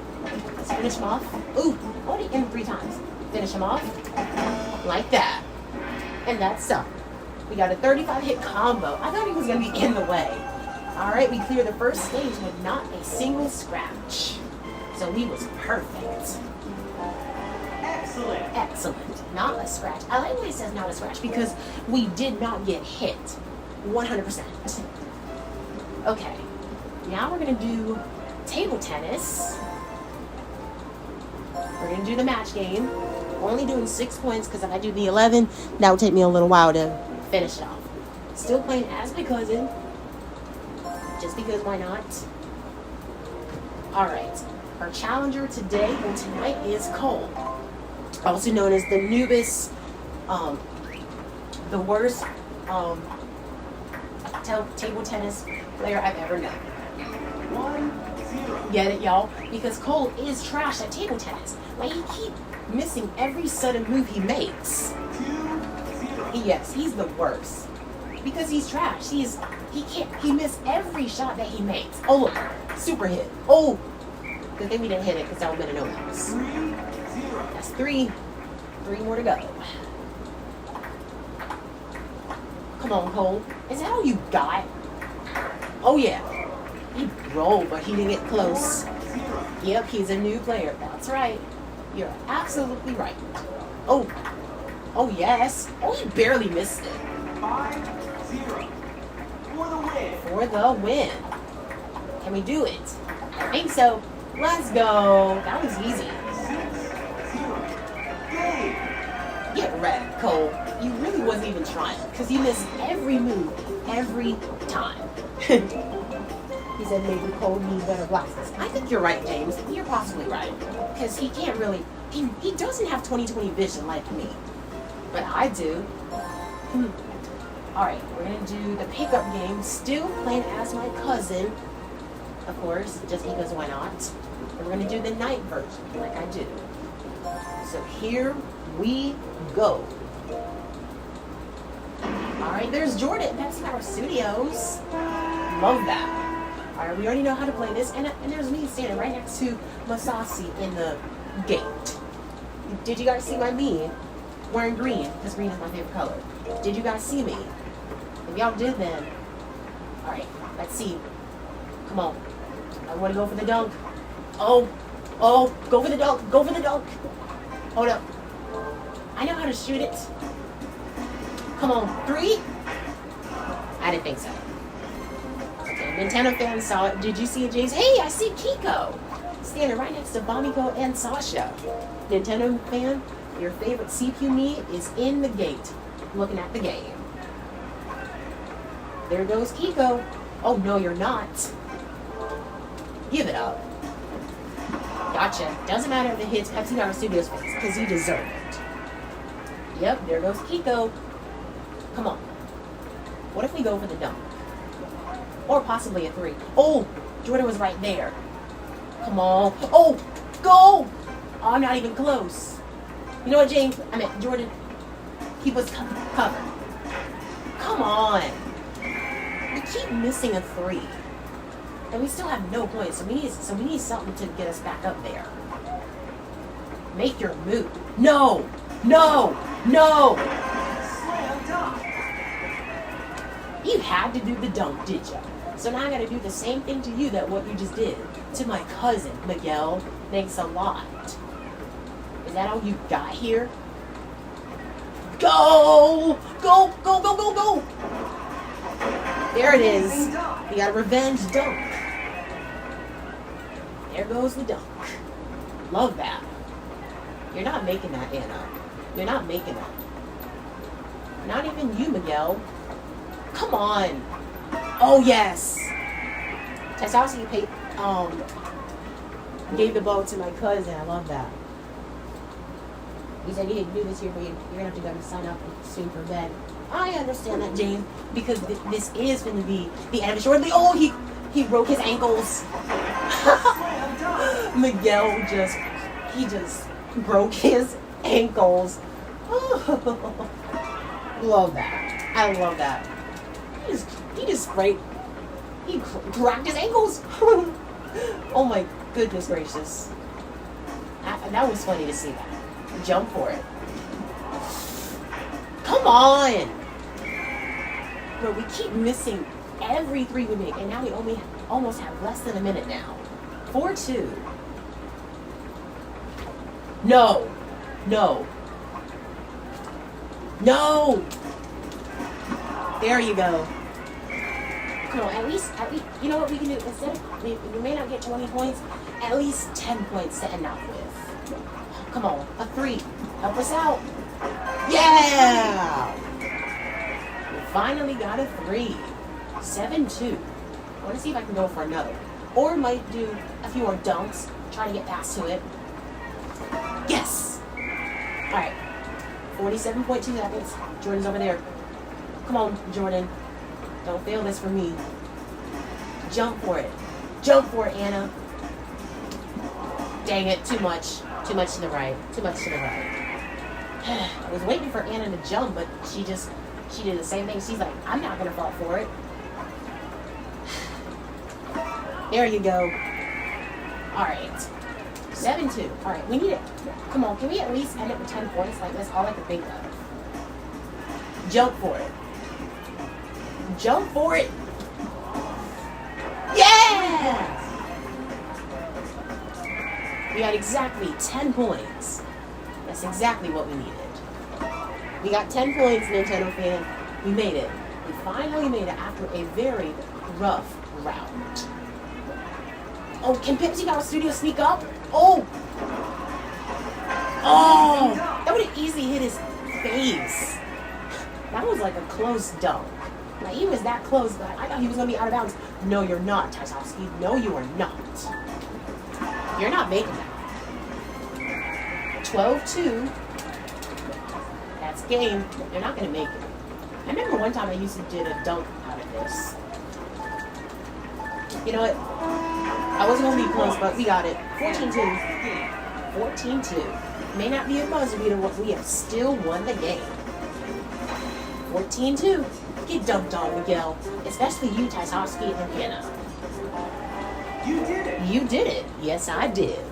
Let's finish him off. Ooh, I want to hit him 3 times. Finish him off. Like that. And that's up. We got a 35-hit combo. I thought he was going to be in the way. Alright, we cleared the first stage with not a single scratch. So he was perfect. Excellent. Excellent. Not a scratch. I like when it says not a scratch because we did not get hit. 100%. Okay. Now we're going to do table tennis. We're going to do the match game. We're only doing 6 points because if I do the 11, that would take me a little while to finish it off. Still playing as my cousin. Just because why not? Alright. Our challenger today and tonight is Cole. Also known as the Nubis, the worst table tennis player I've ever known. 1-0. Get it, y'all? Because Cole is trash at table tennis. Like, he keeps missing every sudden move he makes. 2-0. Yes, he's the worst. Because he's trash. He missed every shot that he makes. Oh, look. Super hit. Oh! Good thing we didn't hit it because that would have been a no-house. 3-0. That's 3. 3 more to go. Come on, Cole. Is that all you got? Oh, yeah. He rolled, but he didn't get close. 4-0. Yep, he's a new player. That's right. You're absolutely right. Oh. Oh, yes. Oh, he barely missed it. 5-0. For the win. For the win. Can we do it? I think so. Let's go. That was easy. 6-0. Game. Get wrecked, Cole. You really wasn't even trying because you missed every move, every time. He said maybe Cole needs better glasses. I think you're right, James. You're possibly right. Because he can't really, he doesn't have 20/20 vision like me. But I do. Alright, we're going to do the pickup game. Still playing as my cousin. Of course, just because why not? And we're going to do the night version like I do. So here we go. Alright, there's Jordan at Pepsi Power Studios. Love that. Alright, we already know how to play this. And there's me standing right next to Masasi in the gate. Did you guys see my me wearing green? Because green is my favorite color. Did you guys see me? If y'all did, then alright, let's see. Come on. I want to go for the dunk. Oh, go for the dunk. Go for the dunk. Hold up. I know how to shoot it. Come on, 3? I didn't think so. Okay, Nintendo fans saw it. Did you see it, James? Hey, I see Kiko standing right next to Bamiko and Sasha. Nintendo fan, your favorite CPU me is in the gate, looking at the game. There goes Kiko. Oh, no, you're not. Give it up. Gotcha. Doesn't matter if it hits Pepsi Power Studios face, because you deserve it. Yep, there goes Kiko. Come on. What if we go for the dunk? or possibly a 3. Oh, Jordan was right there. Come on. Oh, go! Oh, I'm not even close. You know what, James? I mean, Jordan, he was covered. Come on. We keep missing a 3. And we still have no points, so we need something to get us back up there. Make your move. No! No! No! Slam dunk. You had to do the dunk, did ya? So now I gotta do the same thing to you that what you just did to my cousin, Miguel. Thanks a lot. Is that all you got here? Go! Go, go, go, go, go! There it is. Amazing dunk. You got a revenge dunk. There goes the dunk. Love that. You're not making that, Anna. You're not making that. Not even you, Miguel. Come on. Oh, yes. Tessowski gave the ball to my cousin. I love that. He said he didn't do this here, but you're going to have to sign up soon for bed. I understand that, James, because this is going to be the end of it shortly. Oh, he broke his ankles. Slam dunk. Miguel just broke his ankles. Oh, love that. I love that. He cracked his ankles. Oh my goodness gracious. That was funny to see that. Jump for it. Come on. But we keep missing every 3 we make, and now we only almost have less than a minute now. 4-2. No. No. No. There you go. Come on, at least, you know what we can do? Instead of, we may not get 20 points, at least 10 points to end off with. Come on, a 3. Help us out. Yeah! We finally got a 3. 7-2. I want to see if I can go for another. Or might do a few more dunks, try to get past to it. Yes! Alright. 47.2 seconds. Jordan's over there. Come on, Jordan. Don't fail this for me. Jump for it. Jump for it, Anna. Dang it, too much. Too much to the right. Too much to the right. I was waiting for Anna to jump, but she did the same thing. She's like, I'm not going to fall for it. There you go. Alright. 7-2. Alright, we need it. Come on, can we at least end up with 10 points? Like, that's all I can think of. Jump for it. Jump for it. Yeah! We got exactly 10 points. That's exactly what we needed. We got 10 points, Nintendo fan. We made it. We finally made it after a very rough round. Oh, can Pepsi Power Studio sneak up? Oh! Oh! That would have easily hit his face. That was like a close dunk. Like, he was that close, but I thought he was going to be out of bounds. No, you're not, Tysowski. No, you are not. You're not making that. 12-2. That's game. You're not going to make it. I remember one time I used to do a dunk out of this. You know what? I wasn't going to be close, but we got it. 14-2. 14-2. May not be a buzzer beater, but we have still won the game. 14-2. Get dunked on, Miguel. Especially you, Tysowski and Hannah. You did it. You did it. Yes, I did.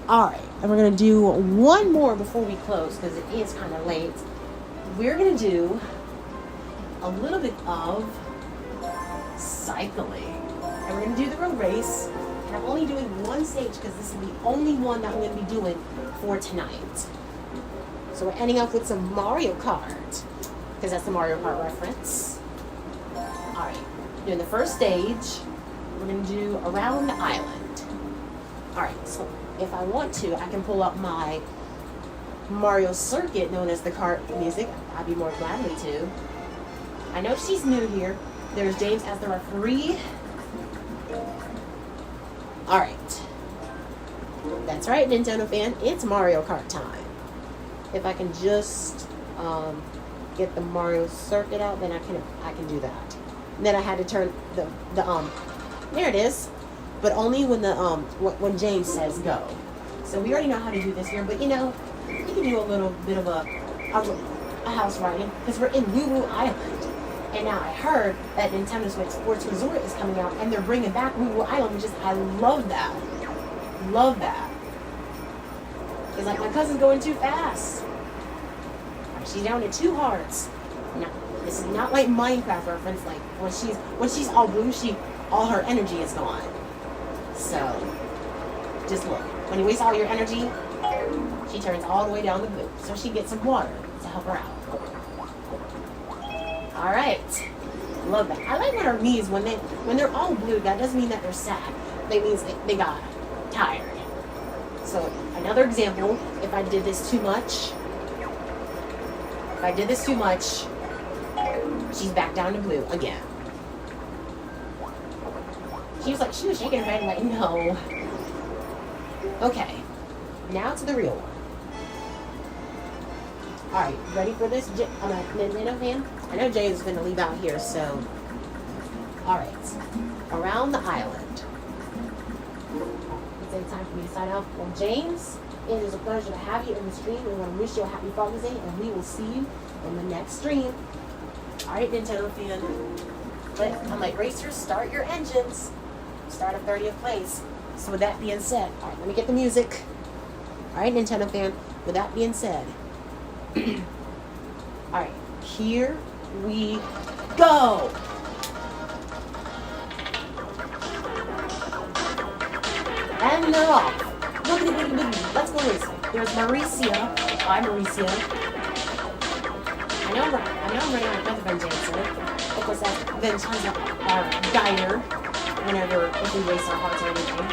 Alright, and we're going to do one more before we close because it is kind of late. We're going to do a little bit of cycling. And we're going to do the road race. And I'm only doing one stage because this is the only one that I'm going to be doing for tonight. So we're ending up with some Mario Kart. Because that's the Mario Kart reference. Alright, doing the first stage. We're going to do around the island. Alright, so if I want to, I can pull up my Mario Circuit, known as the kart music. I'd be more gladly to. I know she's new here. There's James as the referee. Alright. That's right, Nintendo fan. It's Mario Kart time. If I can just get the Mario Circuit out, then I can do that. And then I had to turn there it is. But only when when James says go. So we already know how to do this here, but you know, you can do a little bit of a house riding because we're in Woo Woo Island. And now I heard that Nintendo Switch Sports Resort is coming out and they're bringing back Woo Woo Island, which is, I love that. Love that. It's like my cousin's going too fast. She's down to 2 hearts. No, this is not like Minecraft reference. Like when she's all blue, all her energy is gone. So just look. When you waste all your energy, she turns all the way down the blue. So she gets some water to help her out. All right, love that. I like when our knees when they're all blue. That doesn't mean that they're sad. That means they got tired. So another example, if I did this too much, she's back down to blue again. She was shaking her head like, no. Okay, now to the real one. All right, ready for this? I'm a Nintendo fan. I know James is going to leave out here, so. All right, around the island. It's time for me to sign off. Well, James, it is a pleasure to have you in the stream. We want to wish you a happy Father's Day, and we will see you in the next stream. All right, Nintendo fan. I'm like, racers, start your engines. Start at 30th place. So with that being said, all right, let me get the music. All right, Nintendo fan. With that being said, all right, here we go. And they're off. Boogity, boogity, boogity. Let's go racing. There's Mauricia. Hi, Mauricia. I know I'm running out of breath of Jansen. Of course, that's Vincenzo, our guider, if we waste our hearts or anything.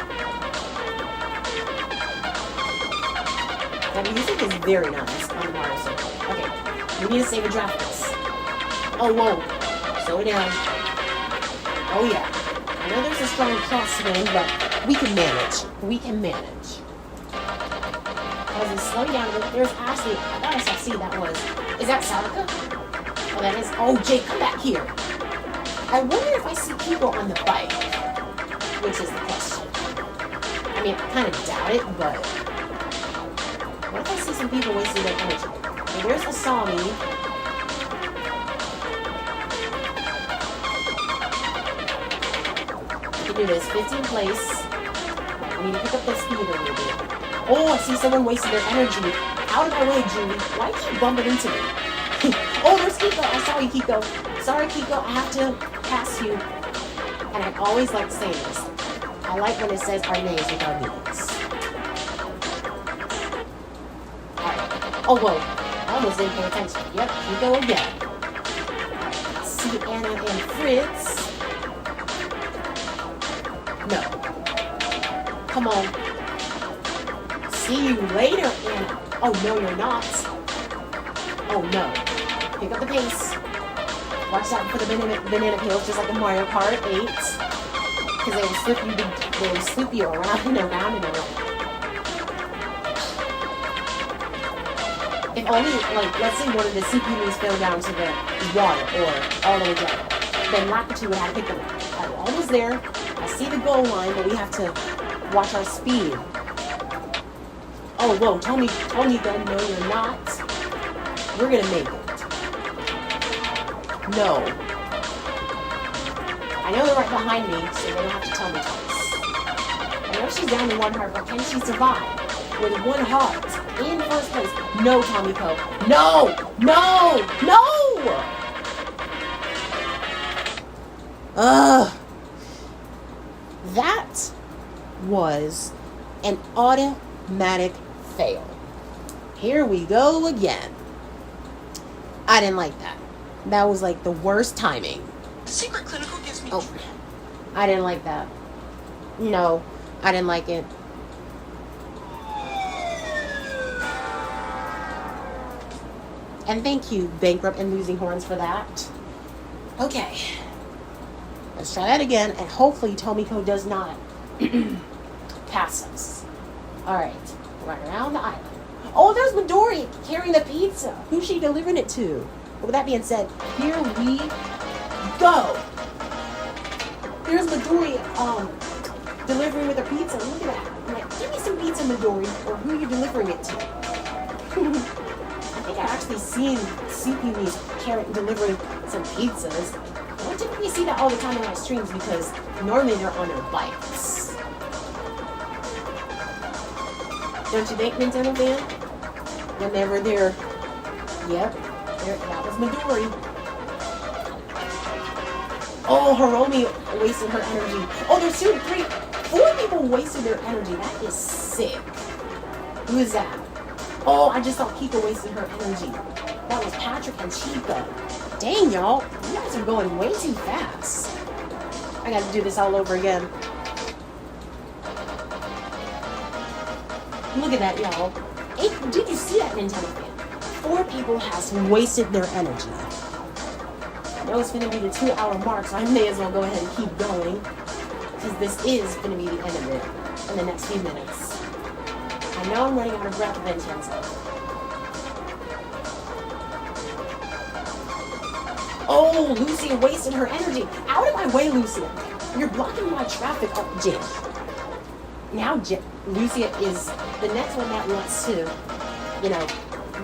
That music is very nice on the Mario Circle. Okay, we need to save a draft this. Oh, whoa. Slow it down. Oh, yeah. I know there's a strong crosswind, but we can manage. We can manage. As we slow down, there's Ashley. I thought I saw that was. Is that Sarika? Oh, that is. Oh, Jake, come back here. I wonder if I see people on the bike, which is the question. I mean, I kind of doubt it, but what if I see some people wasting their energy? Okay, there's Asami. We can do this. 15th place. I need to pick up the speed a little bit. Oh, I see someone wasting their energy. Out of my way, Julie. Why keep you bumping into me? Oh, there's Kiko. I saw you, Kiko. Sorry, Kiko. I have to pass you. And I always like saying this. I like when it says our names with our names. Alright. Oh, whoa. I almost didn't pay attention. Yep, Kiko again. Alright, let's see Anna and Fritz. No. Come on. See you later, Anna. Oh, no, you're not. Oh, no. Pick up the pace. Watch out for the banana peels, just like in Mario Kart 8. Because they will slip you around and around and around. If only, let's say one of the CPUs fell down to the water or all the way down. Then Lakitu would have to pick them up. I'm almost there. I see the goal line, but we have to watch our speed. Oh, whoa, Tony then, no, you're not. We're gonna make it. No. I know they're right behind me, so they don't have to tell me twice. I know she's down to 1 heart, but can she survive with 1 heart in first place? No, Tomiko. No! No! No! That was an automatic fail. Here we go again. I didn't like that. That was like the worst timing. Secret Clinical gives me. Oh, I didn't like that. No, I didn't like it. And thank you, Bankrupt and Losing Horns, for that. Okay. Let's try that again, and hopefully Tomiko does not pass us. Alright, right around the island. Oh, there's Midori carrying the pizza. Who's she delivering it to? But with that being said, here we go. Here's Midori, delivering with her pizza. Look at that. I'm like, give me some pizza, Midori, or who you delivering it to. I think I actually seen CPV's carrot delivering some pizzas. I don't typically see that all the time in my streams because normally they're on their bikes. Don't you think, Nintendo fan? Whenever they're, yep, that was Midori. Oh, Hiromi wasted her energy. Oh, there's 2, 3, 4 people wasted their energy. That is sick. Who is that? Oh, I just saw Kika wasted her energy. That was Patrick and Chica. Dang, y'all. You guys are going way too fast. I gotta do this all over again. Look at that, y'all. Hey, did you see that, Nintendo fan? 4 people has wasted their energy. I know it's going to be the 2-hour mark, so I may as well go ahead and keep going. Because this is going to be the end of it in the next few minutes. I know I'm running out of breath, Vincenzo. Oh, Lucia wasted her energy. Out of my way, Lucia. You're blocking my traffic up, Jim. Now, Lucia is the next one that wants to, you know,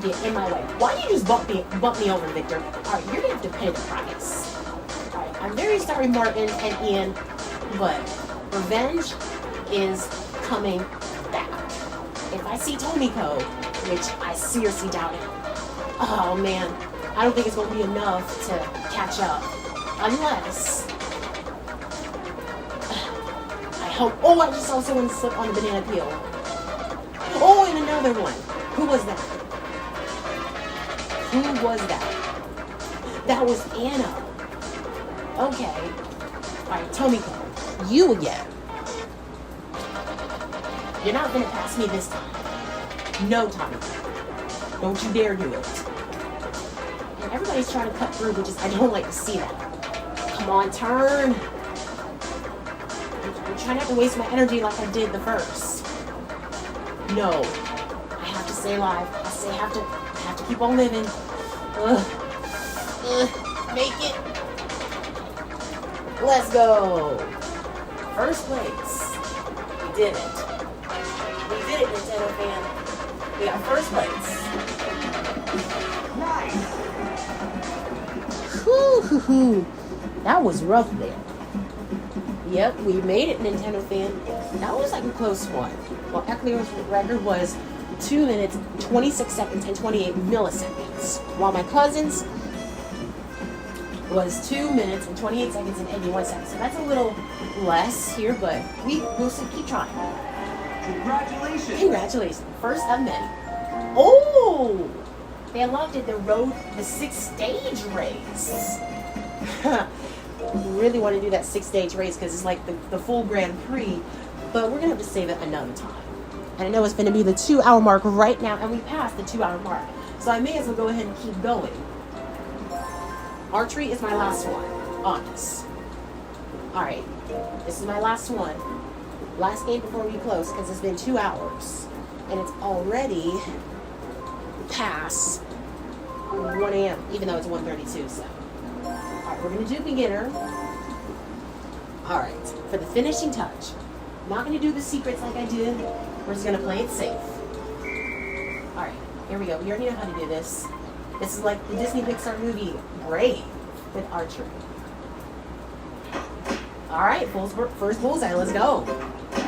get in my way. Why don't you just bump me over, Victor? Alright, you're gonna have to pay the price. Alright, I'm very sorry, Martin and Ian, but revenge is coming back. If I see Tomiko, which I seriously doubt it, oh man, I don't think it's gonna be enough to catch up. Unless I hope. Oh, I just saw someone slip on the banana peel. Oh, and another one. Who was that? Who was that? That was Anna. Okay. Alright, Tomiko. You again. You're not gonna pass me this time. No, Tomiko. Don't you dare do it. And everybody's trying to cut through, which is, I don't like to see that. Come on, turn. I'm trying not to waste my energy like I did the first. No. I have to stay alive. I have to keep on living. Make it. Let's go. First place. We did it. We did it, Nintendo fan. We got first place. Nice. Whew. That was rough there. Yep, we made it, Nintendo fan. That was like a close one. Well, Eclair's record was 2 minutes, 26 seconds, and 28 milliseconds. While my cousin's was 2 minutes and 28 seconds and 81 seconds. So that's a little less here, but we'll still keep trying. Congratulations. Congratulations. First of many. Oh! They unlocked it, the 6-stage race. We really want to do that 6-stage race because it's like the full Grand Prix, but we're going to have to save it another time. And I know it's going to be the 2-hour mark right now, and we passed the 2-hour mark. So I may as well go ahead and keep going. Archery is my last one, honest. Alright, this is my last one. Last game before we close, because it's been 2 hours. And it's already past 1 a.m., even though it's 1:32, so. Alright, we're going to do beginner. Alright, for the finishing touch. I'm not going to do the secrets like I did. We're just going to play it safe. Alright, here we go. We already know how to do this. This is like the Disney Pixar movie, Brave, with archery. Alright, first bullseye, let's go. 10.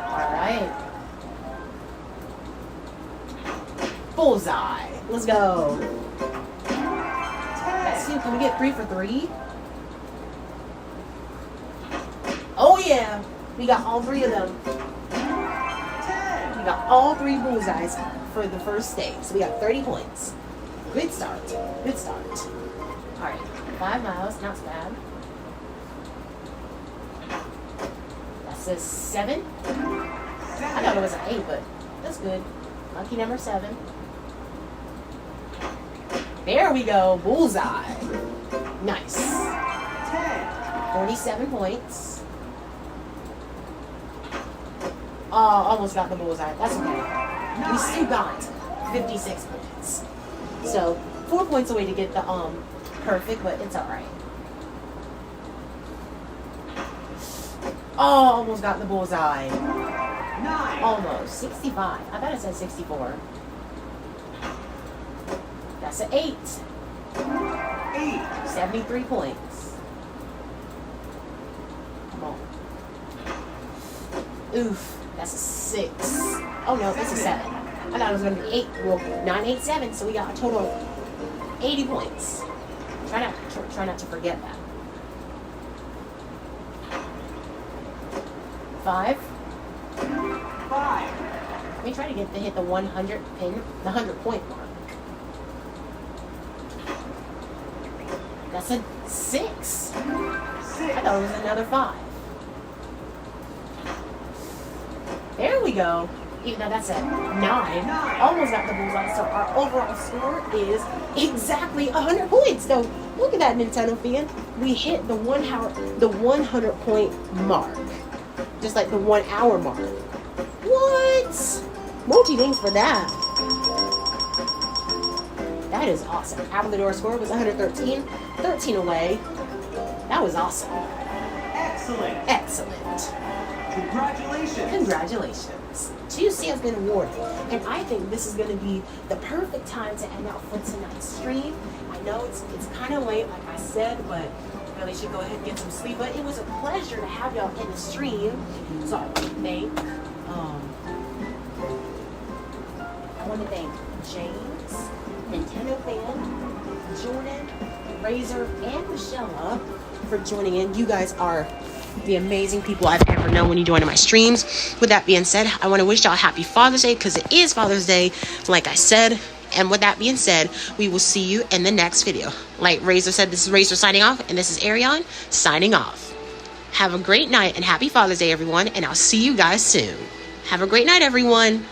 Alright. Bullseye, let's go. 10. Let's see, can we get 3 for 3? Oh yeah, we got all 3 of them. 10. We got all 3 bullseyes for the first stage. So we got 30 points. Good start. Good start. Alright, 5 miles, not so bad. That's a 7. I thought it was an 8, but that's good. Lucky number 7. There we go, bullseye. Nice. 10. 47 points. Oh, almost got the bullseye. That's okay. We still got 56 points. So 4 points away to get the perfect, but it's alright. Oh, almost got the bullseye. 9, Almost. 65. I thought it said 64. That's an 8. 8, 73 points. Come on. Oof. That's a 6. Oh no, that's a 7. I thought it was going to be 8. Well, 9, 8, 7. So we got a total of 80 points. Try not to forget that. 5. 5, Let me try to hit the 100 point mark. That's a 6. 6, I thought it was another 5. There we go. Even though that's a 9. Almost got the bullseye. So our overall score is exactly 100 points. So look at that, Nintendo fan. We hit the 100 point mark. Just like the 1 hour mark. What? Multi, thanks for that. That is awesome. Avalodor score was 113. 13 away. That was awesome. excellent. Excellent. Congratulations. Congratulations. 2 seals been awarded. And I think this is going to be the perfect time to end out for tonight's stream. I know it's kind of late, like I said, but really should go ahead and get some sleep. But it was a pleasure to have y'all in the stream. So I want to thank James, Nintendo Fan, Jordan, Razor, and Michelle for joining in. You guys are the amazing people I've ever known when you join my streams. With that being said, I want to wish y'all a happy Father's Day because it is Father's Day, like I said. And with that being said, we will see you in the next video. Like Razor said, this is Razor signing off, and this is Arion signing off. Have a great night and happy Father's Day, everyone, and I'll see you guys soon. Have a great night, everyone.